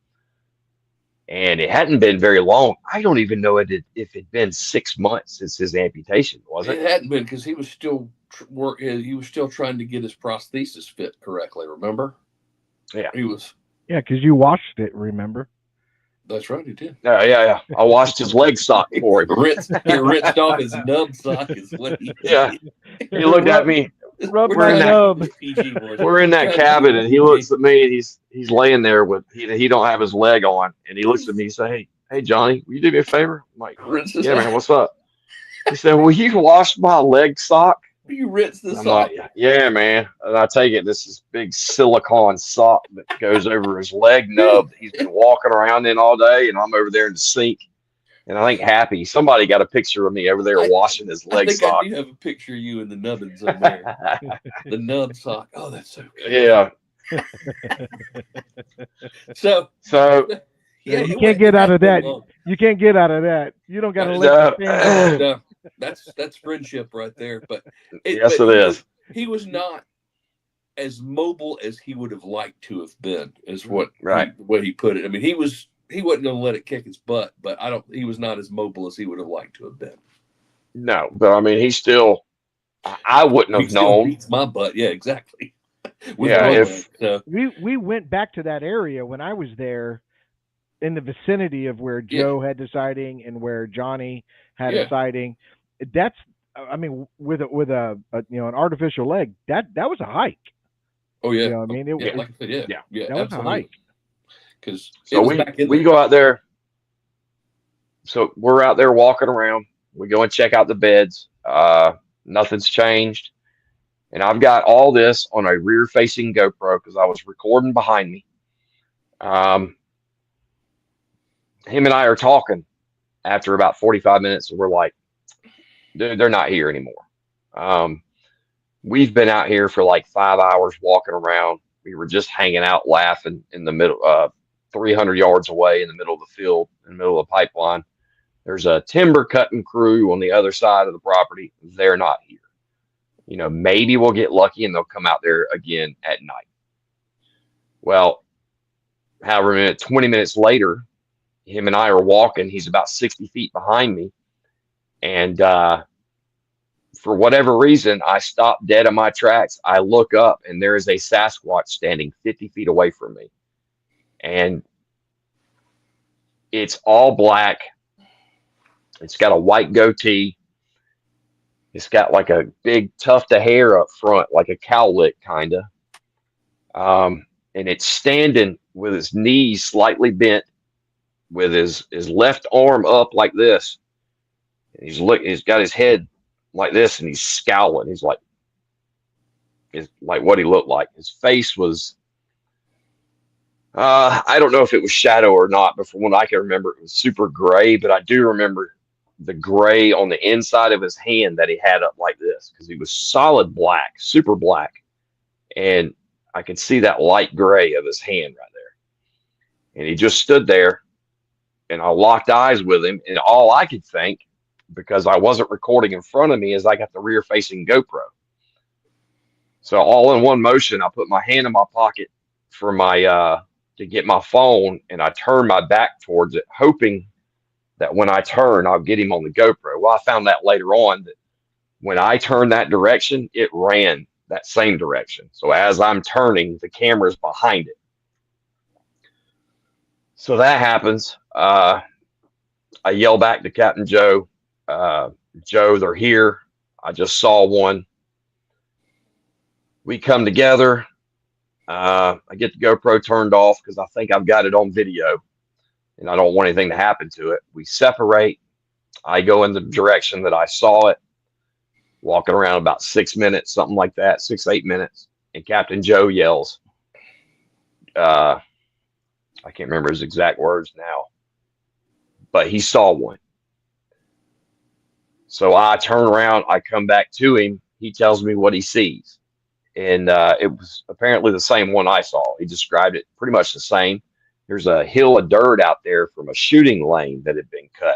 And it hadn't been very long. I don't even know if it'd been 6 months since his amputation, was it? It hadn't been, because he was still he was still trying to get his prosthesis fit correctly. Remember? Yeah. He was. Yeah, because you washed it, remember? That's right, he did. Yeah. I washed his leg sock for him. He rinsed off his nub sock is what he did. Yeah. He looked at me. Rub We're my in that- nub. PG boys. We're in that cabin, and he looks at me, and he's laying there with he don't have his leg on, and he looks at me and say, "Hey Johnny, will you do me a favor?" I'm like, Rinse this "Yeah, off. man, what's up?" He said, "Will you wash my leg sock?" You rinse this I'm off. like, "Yeah, man." And I take it, this is big silicone sock that goes over his leg nub that he's been walking around in all day, and I'm over there in the sink. And I think Happy, somebody got a picture of me over there washing his I leg think sock. I do have a picture of you in the nubbins over there. The nub sock. Oh, that's so good. Yeah. So So You it can't went- get out of that. long. You can't get out of that. You don't got to No. let the stand. No, that's friendship right there. But yes, but it is. He was not as mobile as he would have liked to have been. Is what Right. the way he put it. I mean, he wasn't going to let it kick his butt, but he was not as mobile as he would have liked to have been. No, but I mean, he's still. I wouldn't He have still known. beats my butt. Yeah, exactly. With Yeah, one if- leg, so, We went back to that area when I was there, in the vicinity of where Joe had the sighting and where Johnny had Yeah. a sighting. That's, I mean, with a an artificial leg, that was a hike. oh yeah, You know what I mean? It, yeah, it- like I said, yeah, that was a hike. Because So we go out there. So we're out there walking around. We go and check out the beds. Nothing's changed. And I've got all this on a rear-facing GoPro because I was recording behind me. Him and I are talking after about 45 minutes, and we're like, they're not here anymore. We've been out here for like 5 hours walking around. We were just hanging out, laughing in the middle, 300 yards away in the middle of the field, in the middle of the pipeline. There's a timber cutting crew on the other side of the property. They're not here. Maybe we'll get lucky and they'll come out there again at night. Well, however, 20 minutes later, him and I are walking. He's about 60 feet behind me. And for whatever reason, I stop dead in my tracks. I look up and there is a Sasquatch standing 50 feet away from me. And it's all black. It's got a white goatee. It's got like a big tuft of hair up front, like a cowlick kind of. And it's standing with his knees slightly bent, with his left arm up like this. And he's got his head like this, and he's scowling. He's like what he looked like. His face was, I don't know if it was shadow or not, but from what I can remember, it was super gray. But I do remember the gray on the inside of his hand that he had up like this, because he was solid black, super black. And I could see that light gray of his hand right there. And he just stood there, and I locked eyes with him. And all I could think, because I wasn't recording in front of me, is I got the rear facing GoPro. So all in one motion, I put my hand in my pocket for my, to get my phone, and I turned my back towards it, hoping that when I turn, I'll get him on the GoPro. Well, I found that later on that when I turned that direction, it ran that same direction. So as I'm turning, the camera's behind it. So that happens. I yell back to Captain Joe, Joe, they're here. I just saw one. We come together. I get the GoPro turned off because I think I've got it on video and I don't want anything to happen to it. We separate. I go in the direction that I saw it, walking around about 6 minutes, something like that, 6-8 minutes. And Captain Joe yells, I can't remember his exact words now, but he saw one. So I turn around, I come back to him. He tells me what he sees. And it was apparently the same one I saw. He described it pretty much the same. There's a hill of dirt out there from a shooting lane that had been cut.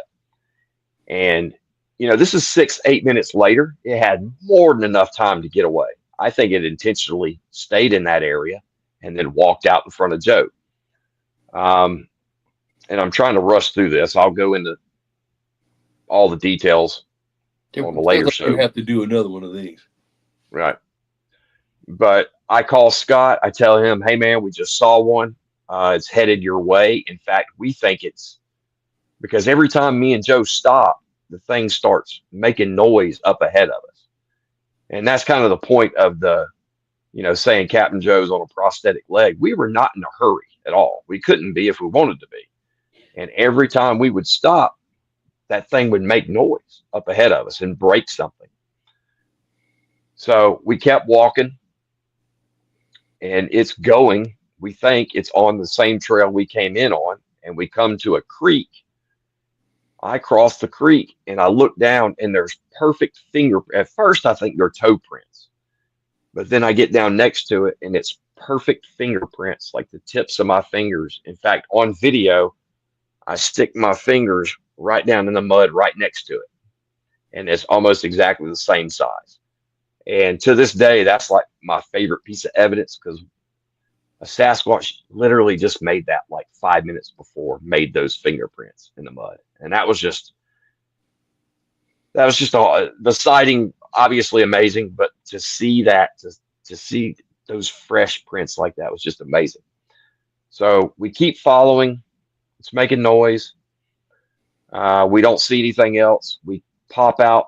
And, this is 6-8 minutes later. It had more than enough time to get away. I think it intentionally stayed in that area and then walked out in front of Joe. And I'm trying to rush through this. I'll go into all the details on the later show. You have to do another one of these. Right. But I call Scott. I tell him, hey, man, we just saw one. It's headed your way. In fact, we think it's because every time me and Joe stop, the thing starts making noise up ahead of us. And that's kind of the point of the, saying Captain Joe's on a prosthetic leg. We were not in a hurry at all. We couldn't be if we wanted to be. And every time we would stop, that thing would make noise up ahead of us and break something. So we kept walking, and it's going. We think it's on the same trail we came in on, and we come to a creek. I cross the creek, and I look down, and there's perfect at first, I think they're toe prints. But then I get down next to it, and it's perfect fingerprints, like the tips of my fingers. In fact, on video, I stick my fingers right down in the mud right next to it. And it's almost exactly the same size. And to this day, that's like my favorite piece of evidence, because a Sasquatch literally just made that like 5 minutes before, made those fingerprints in the mud. And that was just the sighting, obviously amazing, but to see that, to see those fresh prints like that was just amazing. So we keep following. It's making noise. We don't see anything else. We pop out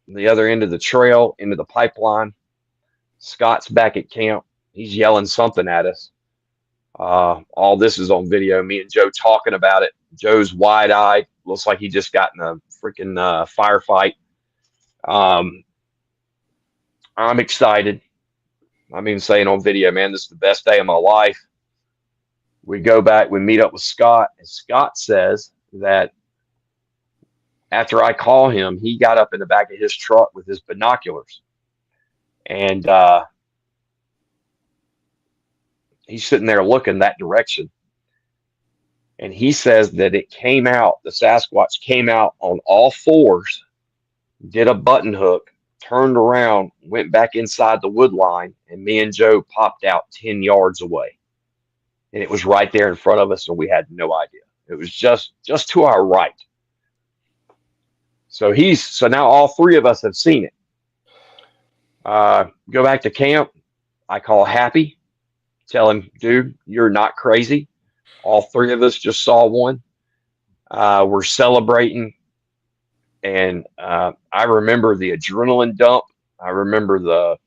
the other end of the trail into the pipeline. Scott's back at camp. He's yelling something at us. All this is on video. Me and Joe talking about it. Joe's wide-eyed. Looks like he just got in a freaking firefight. I'm excited. I'm even saying on video, man, this is the best day of my life. We go back. We meet up with Scott. And Scott says that After I call him, he got up in the back of his truck with his binoculars, and he's sitting there looking that direction. And he says that it came out, the Sasquatch came out on all fours, did a button hook, turned around, went back inside the wood line, and me and Joe popped out 10 yards away. And it was right there in front of us, and we had no idea. It was just to our right. So now all three of us have seen it. Go back to camp. I call Happy, tell him, dude, you're not crazy. All three of us just saw one. We're celebrating. And I remember the adrenaline dump. I remember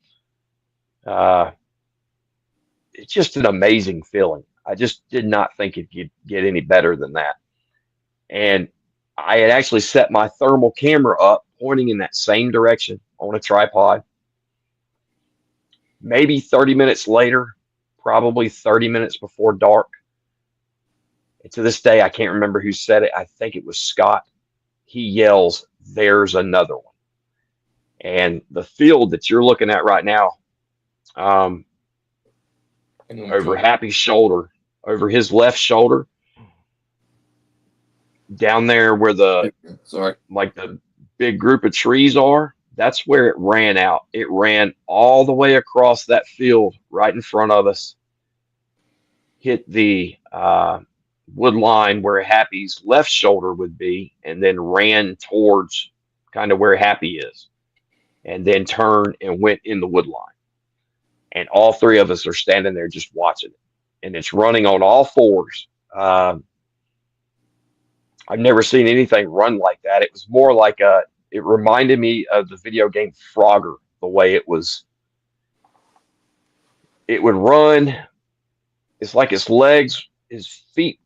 it's just an amazing feeling. I just did not think it could get any better than that. And I had actually set my thermal camera up, pointing in that same direction on a tripod. Maybe 30 minutes later, probably 30 minutes before dark. And to this day, I can't remember who said it. I think it was Scott. He yells, "There's another one." And the field that you're looking at right now, over Happy's shoulder, over his left shoulder, down there where the big group of trees are, that's where it ran out. It ran all the way across that field right in front of us, hit the wood line where Happy's left shoulder would be, and then ran towards kind of where Happy is, and then turned and went in the wood line. And all three of us are standing there just watching it. And it's running on all fours. I've never seen anything run like that. It was more like it reminded me of the video game Frogger, the way it would run. It's like its legs, his feet,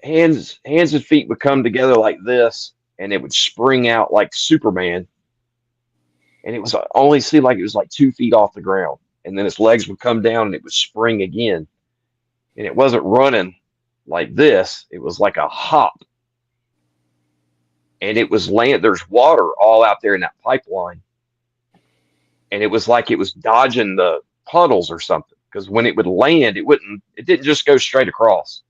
hands and feet would come together like this, and it would spring out like Superman. And it was only seemed like it was like 2 feet off the ground. And then its legs would come down and it would spring again. And it wasn't running like this. It was like a hop. And it was there's water all out there in that pipeline. And it was like it was dodging the puddles or something. Because when it would land, it didn't just go straight across.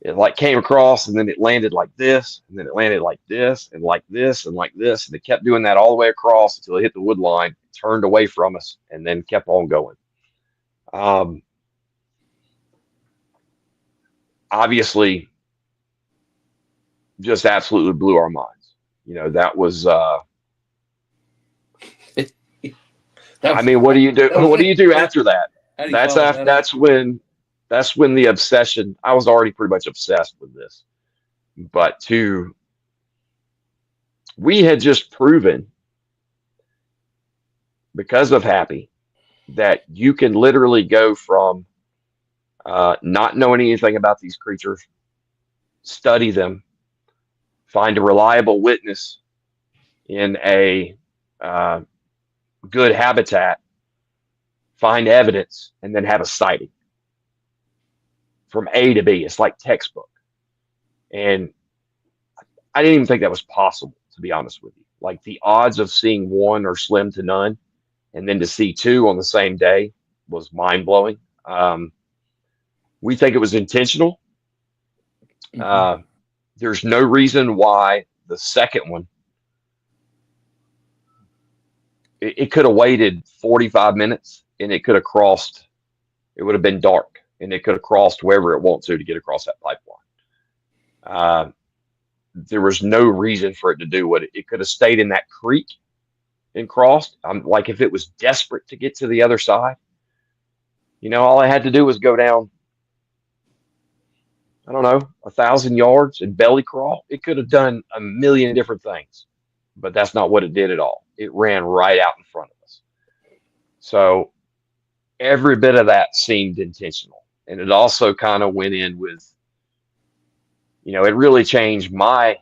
It like came across, and then it landed like this, and then it landed like this, and like this, and like this. And it kept doing that all the way across until it hit the wood line, turned away from us, and then kept on going. Obviously, just absolutely blew our minds. That was I mean, what do you do? What do you do after that? That's when the obsession. I was already pretty much obsessed with this, but we had just proven, because of Happy, that you can literally go from not knowing anything about these creatures, study them, find a reliable witness in a good habitat, find evidence, and then have a sighting from A to B. It's like textbook. And I didn't even think that was possible, to be honest with you. Like, the odds of seeing one are slim to none, and then to see two on the same day was mind-blowing. We think it was intentional. There's no reason why the second one, it could have waited 45 minutes and it could have crossed. It would have been dark and it could have crossed wherever it wants to get across that pipeline. There was no reason for it to do what it could have stayed in that creek and crossed. Like, if it was desperate to get to the other side, all I had to do was go down, I don't know, 1,000 yards and belly crawl. It could have done a million different things, but that's not what it did at all. It ran right out in front of us. So every bit of that seemed intentional. And it also kind of went in with, it really changed I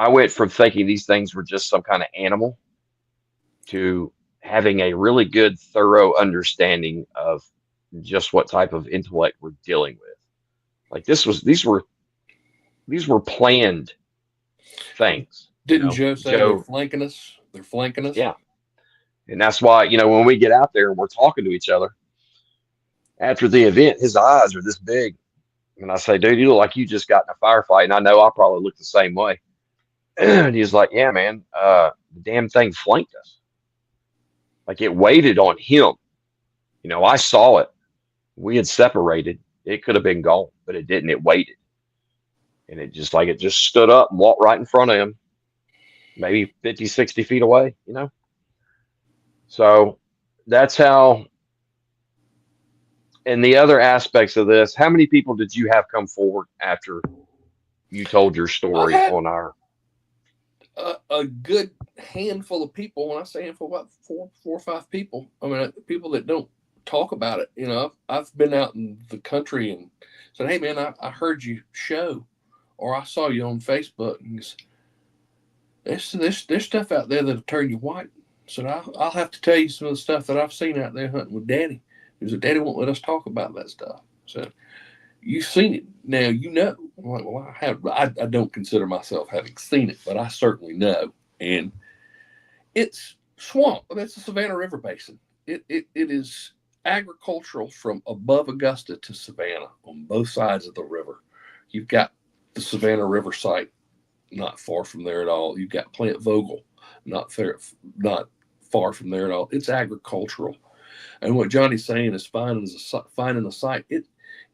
went from thinking these things were just some kind of animal to having a really good, thorough understanding of just what type of intellect we're dealing with. Like, these were these were planned things. Didn't Joe say they're Joe, flanking us? They're flanking us. yeah, and that's why when we get out there and we're talking to each other after the event, his eyes are this big, and I say, "Dude, you look like you just got in a firefight," and I know I probably look the same way. And he's like, "Yeah, man, the damn thing flanked us. Like it waited on him. I saw it. We had separated. It could have been gone, but it didn't. It waited, and it just stood up and walked right in front of him, maybe 50, 60 feet away. So that's how." And the other aspects of this, how many people did you have come forward after you told your story I had on our? a good handful of people. When I say handful, about four or five people. I mean, people that don't talk about it. I've been out in the country and said, "Hey, man, I heard you show, or I saw you on Facebook, and there's stuff out there that'll turn you white." So I'll have to tell you some of the stuff that I've seen out there hunting with Daddy. He said, "Daddy won't let us talk about that stuff." So you've seen it now, I'm like, well, I don't consider myself having seen it, but I certainly know. And it's swamp. That's the Savannah River Basin. It is agricultural from above Augusta to Savannah on both sides of the river. You've got the Savannah River site not far from there at all. You've got Plant Vogel not far from there at all. It's agricultural. And what Johnny's saying is finding a site.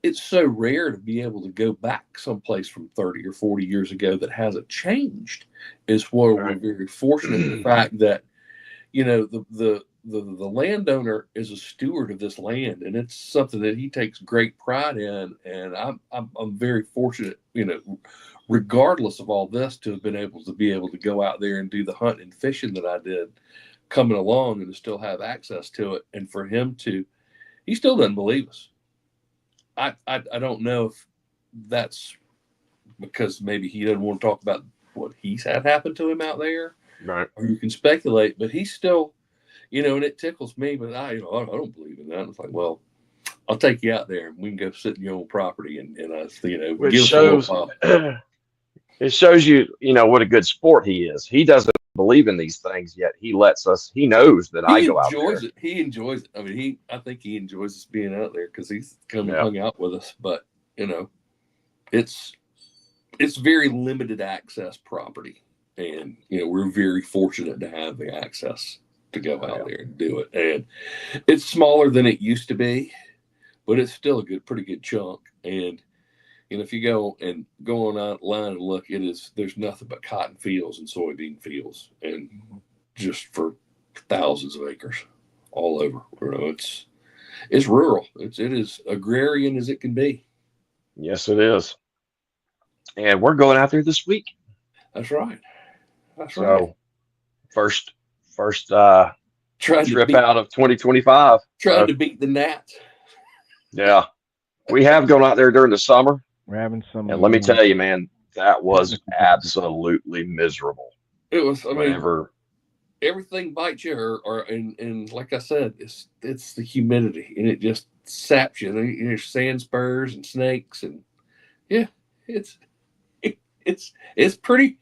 It's so rare to be able to go back someplace from 30 or 40 years ago that hasn't changed. Is where we're very fortunate in the fact that, the landowner is a steward of this land, and it's something that he takes great pride in. And I'm very fortunate, regardless of all this, to have been able to go out there and do the hunting and fishing that I did coming along and to still have access to it. And for him he still doesn't believe us. I don't know if that's because maybe he doesn't want to talk about what he's had happen to him out there. Right. Or you can speculate, but he's still, and it tickles me, but I don't believe in that. And it's like, well, I'll take you out there and we can go sit in your own property and Which give shows, it shows you, what a good sport he is. He doesn't believe in these things, yet he lets us. He knows that I go out there. He enjoys it. I mean, I think he enjoys us being out there because he's come and hung out with us. But it's very limited access property, and we're very fortunate to have the access to go out there and do it. And it's smaller than it used to be, but it's still a pretty good chunk. And if you go online and look, there's nothing but cotton fields and soybean fields, and just for thousands of acres all over. It's rural. It is agrarian as it can be. Yes, it is. And we're going out there this week. That's right. So first trip to out of 2025. Trying to beat the gnats. Yeah. We have gone out there during the summer. We're having some. And let me tell you, man, that was absolutely miserable. It was. Whenever everything bites you, and like I said, it's the humidity, and it just saps you. There's sand spurs and snakes, and it's pretty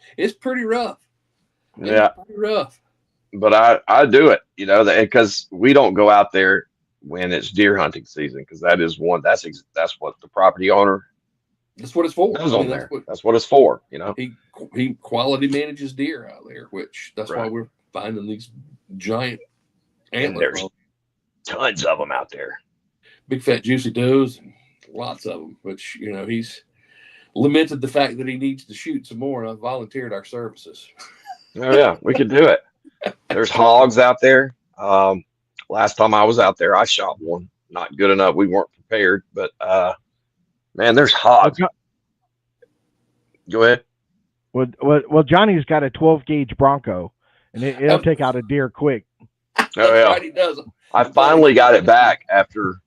rough. Yeah, it's pretty rough. But I do it, because we don't go out there when it's deer hunting season, because that's what the property owner. That's what it's for. That's what it's for. He quality manages deer out there, which that's why we're finding these giant antlers. There's tons of them out there. Big fat juicy does, and lots of them. Which he's lamented the fact that he needs to shoot some more, and I've volunteered our services. Oh yeah, we could do it. There's hogs out there. Last time I was out there, I shot one. Not good enough. We weren't prepared, but man, there's hogs. Go ahead. Well, Johnny's got a 12 gauge Bronco, and it'll take out a deer quick. Oh yeah, right, he does. I finally got it back after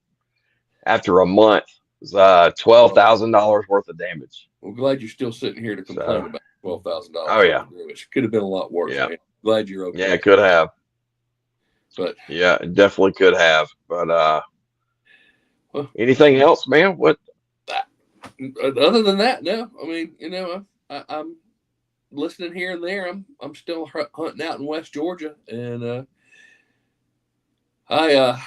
a month. It was $12,000 worth of damage. I'm glad you're still sitting here to complain about $12,000. Oh yeah, which could have been a lot worse. Yeah, man. Glad you're okay. Yeah, it could have. But yeah, it definitely could have. But anything else, man? What? Other than that, no. I mean, I'm listening here and there. I'm still hunting out in West Georgia, and I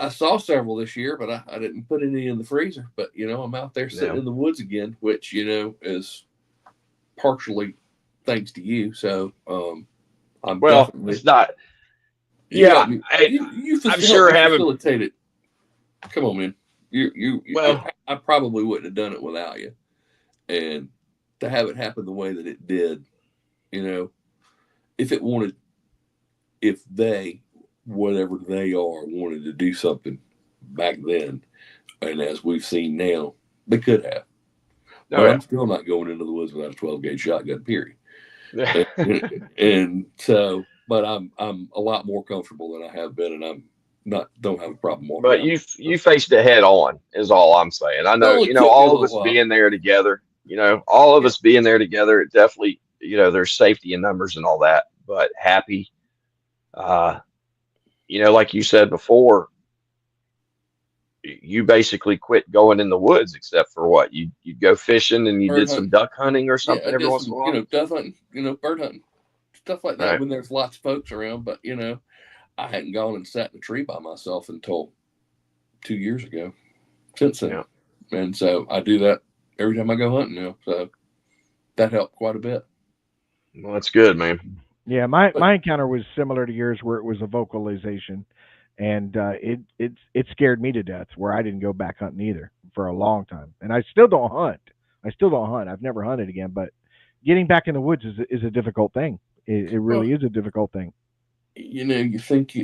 saw several this year, but I didn't put any in the freezer. But I'm out there sitting in the woods again, which is partially thanks to you. So I'm definitely. It's not. Yeah, I'm sure having facilitated. Come on, man. I probably wouldn't have done it without you, and to have it happen the way that it did, if they, whatever they are, wanted to do something back then, and as we've seen now, they could have. But I'm still not going into the woods without a 12-gauge shotgun, period. and so, but I'm a lot more comfortable than I have been, and don't have a problem walking. But you faced it head on is all I'm saying. I know, all of us being there together, all of us being there together, it definitely, there's safety in numbers and all that, but happy, like you said before, you basically quit going in the woods except for what you'd go fishing and you did some duck hunting or something every once in a while. Duck hunting, bird hunting, stuff like that when there's lots of folks around. But I hadn't gone and sat in a tree by myself until 2 years ago. Since then, and so I do that every time I go hunting now. So that helped quite a bit. Well, that's good, man. Yeah, my encounter was similar to yours, where it was a vocalization. And it scared me to death, where I didn't go back hunting either for a long time. And I still don't hunt. I've never hunted again. But getting back in the woods is a difficult thing. It really is a difficult thing. You think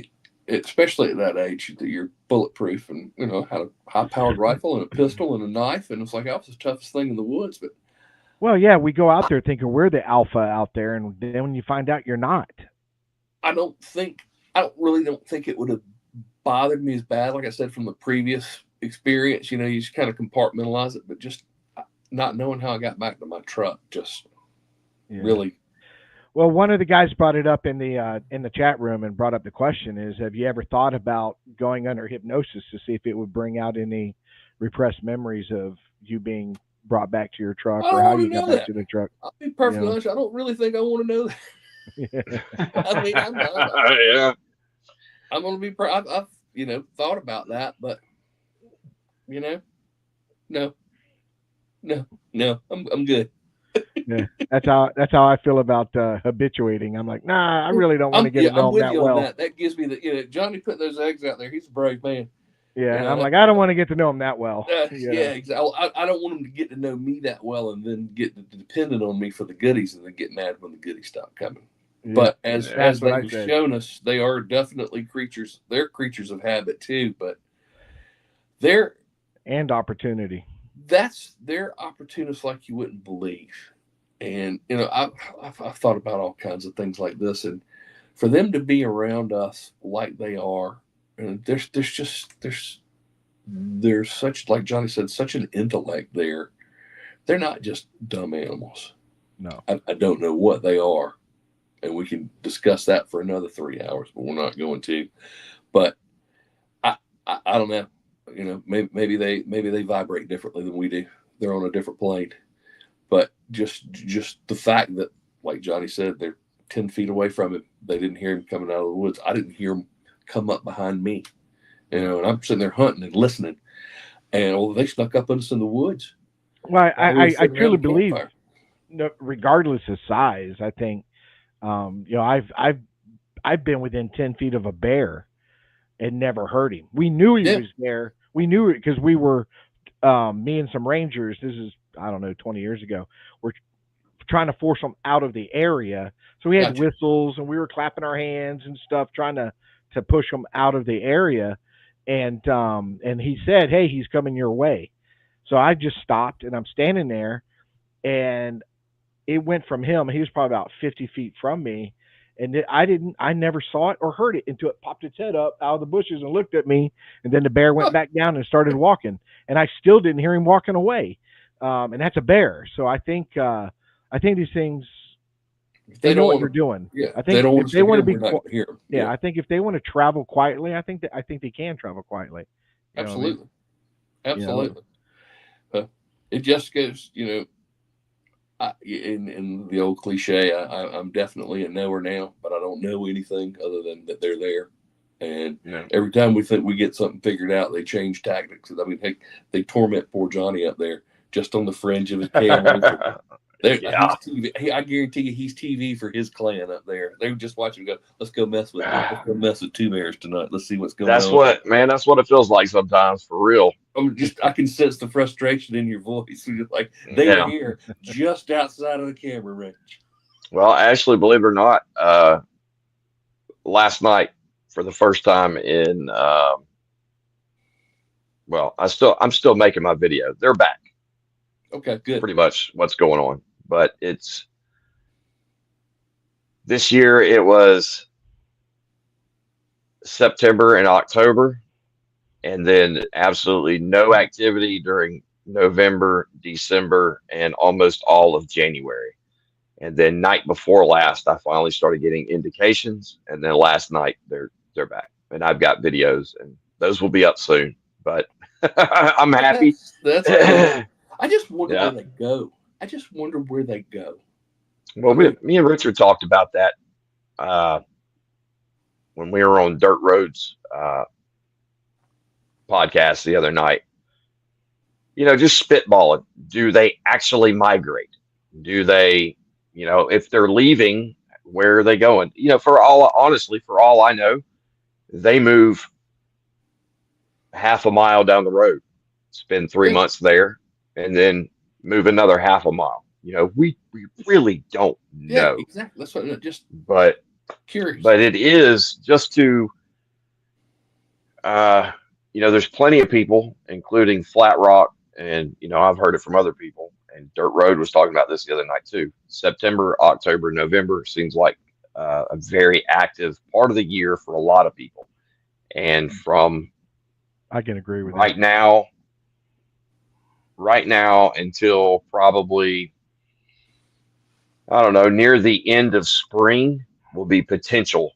especially at that age, that you're bulletproof and had a high-powered rifle and a pistol and a knife, and it's like that was the toughest thing in the woods. But well, yeah, we go out there thinking we're the alpha out there, and then when you find out you're not. I don't really think it would have bothered me as bad, like I said, from the previous experience. You just kind of compartmentalize it, but just not knowing how I got back to my truck just really. Well, one of the guys brought it up in the chat room and brought up the question is, have you ever thought about going under hypnosis to see if it would bring out any repressed memories of you being brought back to your truck or how you got back to the truck? I'll be perfectly honest. I don't really think I want to know that. I mean, I'm going to be. I've thought about that, but no, I'm good. Yeah, that's how I feel about habituating. I'm like, nah, I really don't want to get to know him that well. That gives me the Johnny put those eggs out there. He's a brave man. Yeah, and I'm like, I don't want to get to know him that well. Yeah, exactly. I don't want him to get to know me that well and then get dependent on me for the goodies and then get mad when the goodies stop coming. Yeah, but as they've shown us, they are definitely creatures. They're creatures of habit too, but and opportunity. They're opportunists like you wouldn't believe. And I've thought about all kinds of things like this, and for them to be around us like they are, and there's such, like Johnny said, such an intellect there. They're not just dumb animals. No, I don't know what they are, and we can discuss that for another 3 hours, but we're not going to. But I don't know. Maybe they vibrate differently than we do. They're on a different plane. But just the fact that, like Johnny said, they're 10 feet away from him. They didn't hear him coming out of the woods. I didn't hear him come up behind me. And I'm sitting there hunting and listening. And they snuck up on us in the woods. Well, I truly believe, regardless of size, I think, I've been within 10 feet of a bear and never heard him. We knew he was there. We knew it because we were, me and some rangers, this is, 20 years ago, we're trying to force them out of the area. So we had whistles and we were clapping our hands and stuff, trying to push them out of the area. And he said, "Hey, he's coming your way." So I just stopped and I'm standing there, and it went from him. He was probably about 50 feet from me. And I never saw it or heard it until it popped its head up out of the bushes and looked at me. And then the bear went back down and started walking. And I still didn't hear him walking away. And that's a bear. So I think these things, they know what they're doing. Yeah, I think if they want to be, yeah, I think if they want to travel quietly, I think they can travel quietly. Absolutely. Absolutely. it just goes, in the old cliche, I'm definitely a knower now, but I don't know anything other than that they're there. And Yeah. every time we think we get something figured out, they change tactics. I mean, heck, they torment poor Johnny up there just on the fringe of his camera. Yeah. He's TV. I guarantee you, he's TV for his clan up there. They just watch him go. Let's go mess with Two Bears tonight. Let's see what's going That's on. that's what it feels like sometimes, for real. I can sense the frustration in your voice. You're like they Yeah. are here just outside of the camera range. Well, actually, believe it or not, last night for the first time in I'm still making my video. They're back. Okay, good. Pretty much what's going on. But this year it was September and October, and then absolutely no activity during November, December, and almost all of January. And then night before last, I finally started getting indications, and then last night they're back, and I've got videos, and those will be up soon. But I'm happy. That's cool. I just wonder Yeah. where they go. I just wonder where they go. Well, me and Richard talked about that when we were on Dirt Roads podcast the other night. Just spitballing. Do they actually migrate? Do they, if they're leaving, where are they going? Honestly, for all I know, they move half a mile down the road, spend 3 months there, and then move another half a mile. We really don't know. Yeah, exactly. That's what. Just But curious. it is just to, there's plenty of people, including Flat Rock, and I've heard it from other people. And Dirt Road was talking about this the other night too. September, October, November seems like a very active part of the year for a lot of people. And from I can agree with right now until probably, I don't know, near the end of spring will be potential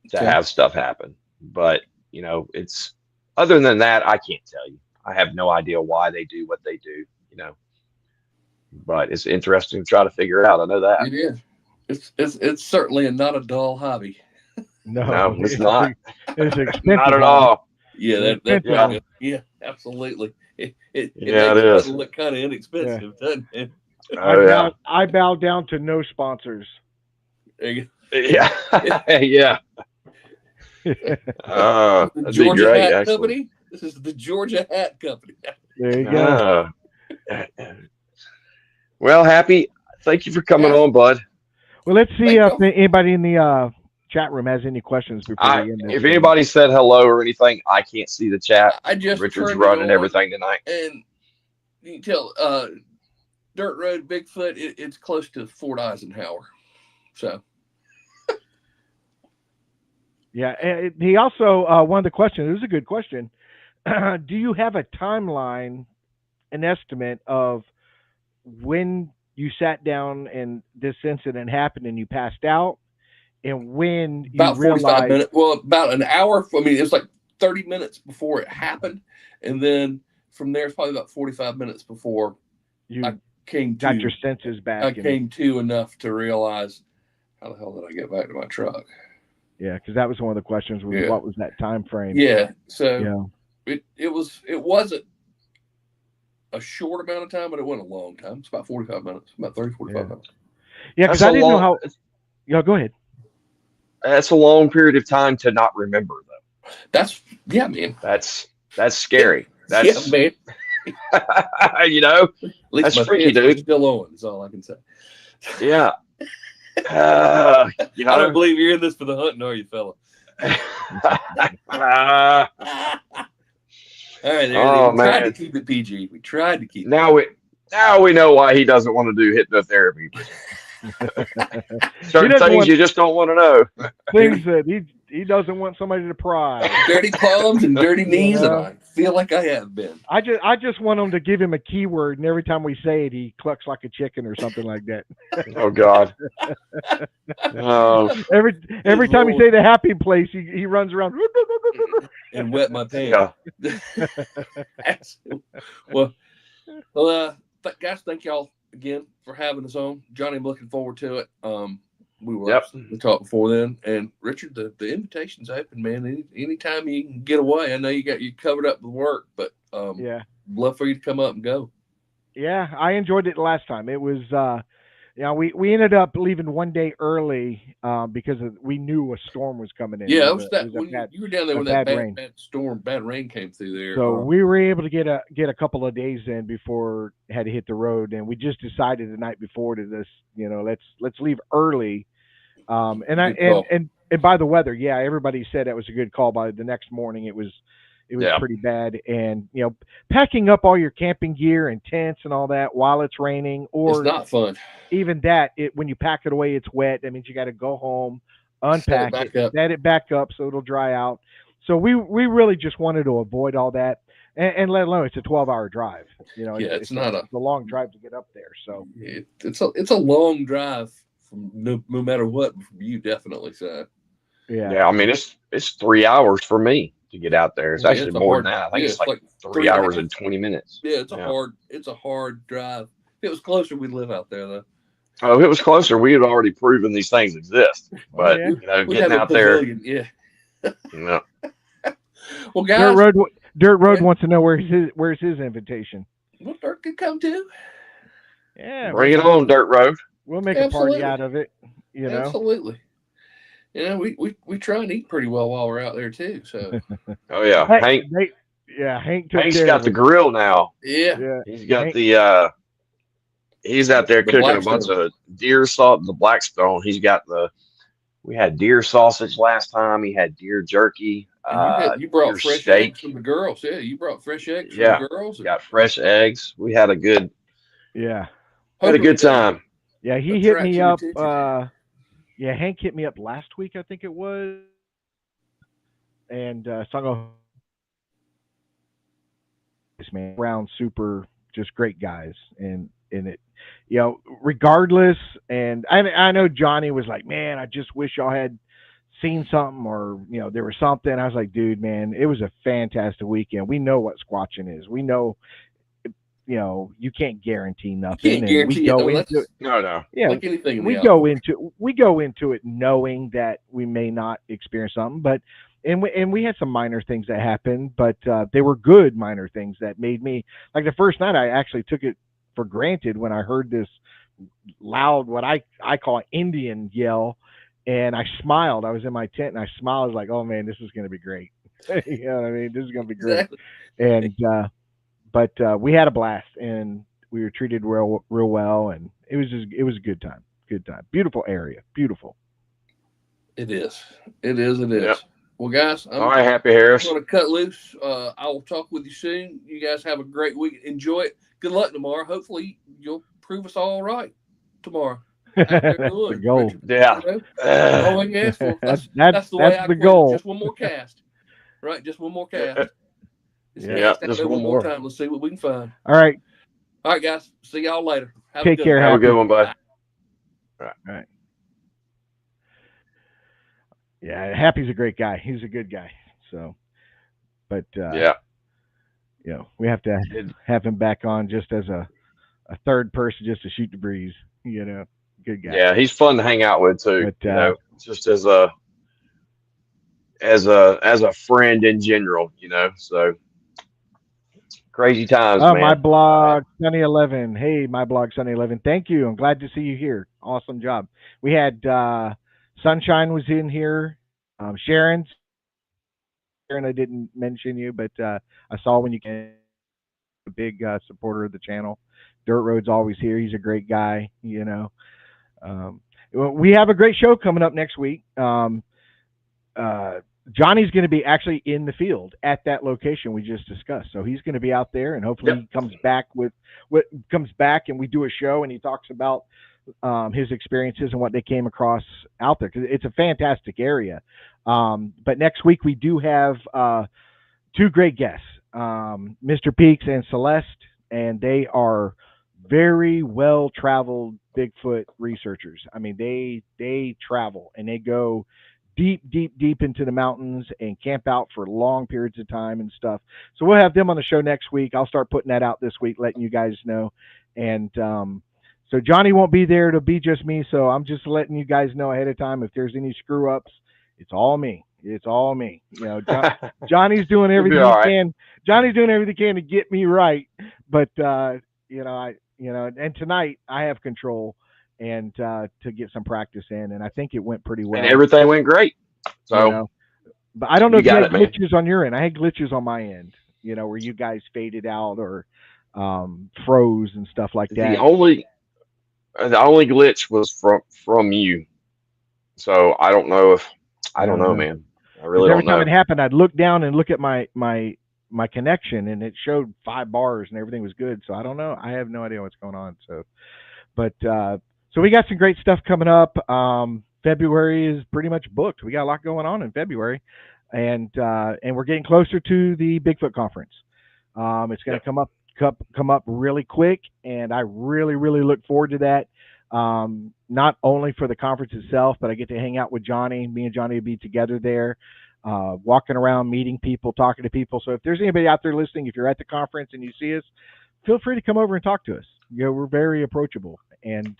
to Okay. have stuff happen. But, it's other than that, I can't tell you. I have no idea why they do what they do, but it's interesting to try to figure it out. I know that. It is. It's certainly not a dull hobby. that. No, No, it's not. It's expensive. Not at all. Yeah, Yeah. absolutely. It Yeah, makes it is. look kind of inexpensive, doesn't it? Oh, yeah. I bow down to no sponsors. There you Yeah. Yeah. go. The That'd be Georgia great, Hat actually. Company. This is the Georgia Hat Company. There you go. Well, Happy, thank you for coming on, bud. Well, let's see Thank if anybody in the chat room has any questions before we end this. If anybody said hello or anything, I can't see the chat. I just Richard's turned it running on, everything tonight. and you can tell Dirt Road Bigfoot. It's close to Fort Eisenhower, so. Yeah, and he also one of the questions. It was a good question. Do you have a timeline, an estimate of when you sat down and this incident happened and you passed out, and when you About 45 realized? minutes. Well, about an hour. I mean, it was like 30 minutes before it happened, and then from there, it's probably about 45 minutes before You came got to. your senses back. I and- came to enough to realize how the hell did I get back to my truck? Yeah, because that was one of the questions. Was Yeah. what was that time frame? Yeah. So Yeah. it wasn't a short amount of time, but it wasn't a long time. It's about 45 minutes, about 30, 45 Yeah. minutes. Yeah, because That's I a didn't know long- how. Yeah, go ahead. That's a long period of time to not remember, though. Yeah, man. That's scary. That's yeah, man. At least That's my freaky, pants are dude. still on. Is all I can say. yeah. I don't believe you're in this for the hunting, are you, fella? All right, there. Oh, We tried to man. keep it PG. We tried to keep it. now we know why he doesn't want to do hypnotherapy. Certain doesn't things want- you just don't want to know. Things that he doesn't want somebody to pry. dirty palms and dirty knees, and Yeah. I feel like I have been. I just want him to give him a keyword, and every time we say it, he clucks like a chicken or something like that. Oh God. Oh Every time he Lord. say the happy place, he runs around. And wet my pants. yeah. well, guys, thank y'all again for having us on. Johnny, I'm looking forward to it. We will Yep. absolutely talk before then. And Richard, the invitation's open, man. Anytime you can get away. I know you covered up with work, but Yeah. love for you to come up and go. Yeah, I enjoyed it last time. It was, we ended up leaving one day early because we knew a storm was coming in. Yeah, It it was was a, it that was a when bad, you were down there a when that bad rain. bad rain came through there. So we were able to get a couple of days in before it had to hit the road, and we just decided the night before to this, let's leave early. And Good call. and by the weather, yeah, everybody said that was a good call. By the next morning, it was Yeah. pretty bad, and packing up all your camping gear and tents and all that while it's raining, It's or not fun. even that, when you pack it away, it's wet. That means you got to go home, unpack back it, up. set it back up so it'll dry out. So we really just wanted to avoid all that, and let alone it's a 12-hour drive. It's not it's a long drive to get up there. So it's a long drive from no matter what from you, definitely. So Yeah, I mean it's 3 hours for me to get out there. It's Yeah, actually it's a more hard- than that. I think yeah, it's it's like like 3 3 and a hours half. and 20 minutes. yeah, it's Yeah. a hard drive. If it was closer, we'd live out there though. Oh, if it was closer, we had already proven these things exist. But yeah. We'd getting have a out there, pavilion. Yeah. no. Well, Dirt guys, Road Yeah. wants to know where's his invitation. well, Dirk could come too. Yeah, Bring it on, Dirt Road. we'll make Absolutely. a party out of it. Absolutely. We try and eat pretty well while we're out there too. So Oh yeah, Hey, Hank. Hank took Hank's care got of the it. grill now. yeah, Yeah, He's got Hank- the. He's out there The cooking a bunch Blackstone. of deer salt. The Blackstone. He's got the. We had deer sausage last time. He had deer jerky. and you brought Deer fresh steak. eggs from the girls. Yeah, you brought fresh eggs from Yeah. the girls. Got fresh eggs. We had a good yeah, Hopefully time. yeah. He Attract hit me your up. attention. Yeah, Hank hit me up last week, I think it was, and Songo, man, Brown, super, just great guys, and it, regardless. And I know Johnny was like, man, I just wish y'all had seen something, or there was something. I was like, dude, man, it was a fantastic weekend. We know what squatching is. We know, you can't guarantee nothing, Can't and guarantee we it. go No, into that's No. yeah, like anything in we the go outdoors. into it knowing that we may not experience something, but and we had some minor things that happened, but they were good minor things that made me, like, the first night I actually took it for granted when I heard this loud, what I call Indian yell, and I smiled. I was in my tent and I smiled. I was like, oh man, this is going to be great. You know what I mean? This is going to be great. Exactly. And but we had a blast, and we were treated real well, and it was a good time. Beautiful area. Beautiful. It is. It is. Yep. Well, guys, I'm All right, Happy Harris. going to cut loose. I will talk with you soon. You guys have a great week. Enjoy it. Good luck tomorrow. Hopefully, you'll prove us all right tomorrow. Out there in That's the woods, goal. Richard. Yeah. All I can ask for. That's That's the way I the quit. goal. Just one more cast. Right? Just one more cast. Yeah, Cast out just there one more. time. Let's see what we can find. All right. All right, guys. See y'all later. Have Take a good care. one. Have a Happy. good one, bud. Right. Yeah, Happy's a great guy. He's a good guy. So, but Yeah. we have to It- have him back on just as a third person, just to shoot the breeze. Good guy. Yeah, he's fun to hang out with too. But, Just as a friend in general. So crazy times, Oh, man. my blog, Sunny11. Hey, my blog, Sunny11. Thank you. I'm glad to see you here. Awesome job. We had Sunshine was in here. Sharon, I didn't mention you, but I saw when you came. A big supporter of the channel. Dirt Road's always here. He's a great guy. We have a great show coming up next week. Johnny's going to be actually in the field at that location we just discussed. So he's going to be out there, and hopefully he comes back and we do a show and he talks about his experiences and what they came across out there, because it's a fantastic area. But next week we do have two great guests, Mr. Peaks and Celeste, and they are very well traveled Bigfoot researchers. I mean, they travel and they go deep, deep, deep into the mountains and camp out for long periods of time and stuff. So we'll have them on the show next week. I'll start putting that out this week, letting you guys know. And so Johnny won't be there. It'll be just me. So I'm just letting you guys know ahead of time if there's any screw ups. It's all me. It's all me. You know, Johnny's doing everything all he right. can. Johnny's doing everything he can to get me right. But and tonight I have control and to get some practice in, and I think it went pretty well. And everything went great. So, you know, but I don't know You if you got had it, man. glitches on your end. I had glitches on my end. You know, where you guys faded out or froze and stuff like that. the only glitch was from you. So I don't know, man. I really Every don't time know. it happened, I'd look down and look at my connection, and it showed 5 bars, and everything was good. So I don't know. I have no idea what's going on. So, but so we got some great stuff coming up. February is pretty much booked. We got a lot going on in February, and we're getting closer to the Bigfoot conference. It's going to come up really quick, and I really, really look forward to that. Not only for the conference itself, but I get to hang out with Johnny. Me and Johnny will be together there, walking around, meeting people, talking to people. So if there's anybody out there listening, if you're at the conference and you see us, feel free to come over and talk to us. You know, we're very approachable, and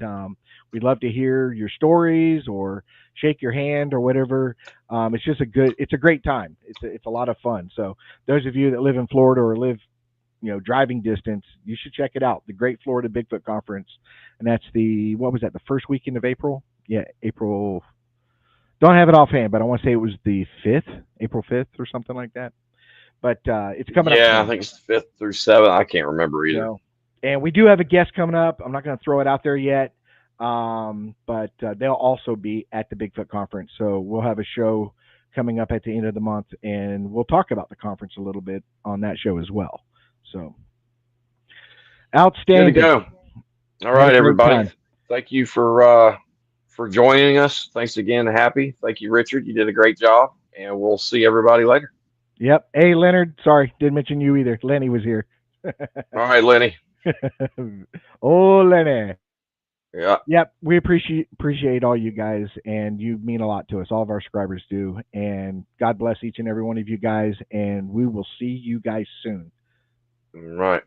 we'd love to hear your stories or shake your hand or whatever. It's a great time. It's a lot of fun. So those of you that live in Florida or live, driving distance, you should check it out. The Great Florida Bigfoot Conference. And that's the first weekend of April? Yeah, April. Don't have it offhand, but I want to say it was the 5th, April 5th or something like that. But it's coming up. Yeah, I think it's 5th through 7th. I can't remember either. And we do have a guest coming up. I'm not going to throw it out there yet, but they'll also be at the Bigfoot Conference. So we'll have a show coming up at the end of the month, and we'll talk about the conference a little bit on that show as well. So outstanding. Good to go. All right, everybody. Thank you for joining us. Thanks again to Happy. Thank you, Richard. You did a great job, and we'll see everybody later. Yep. Hey, Leonard. Sorry, didn't mention you either. Lenny was here. All right, Lenny. Oh, Lenny. Yeah. Yep. We appreciate all you guys, and you mean a lot to us. All of our subscribers do. And God bless each and every one of you guys, and we will see you guys soon. All right.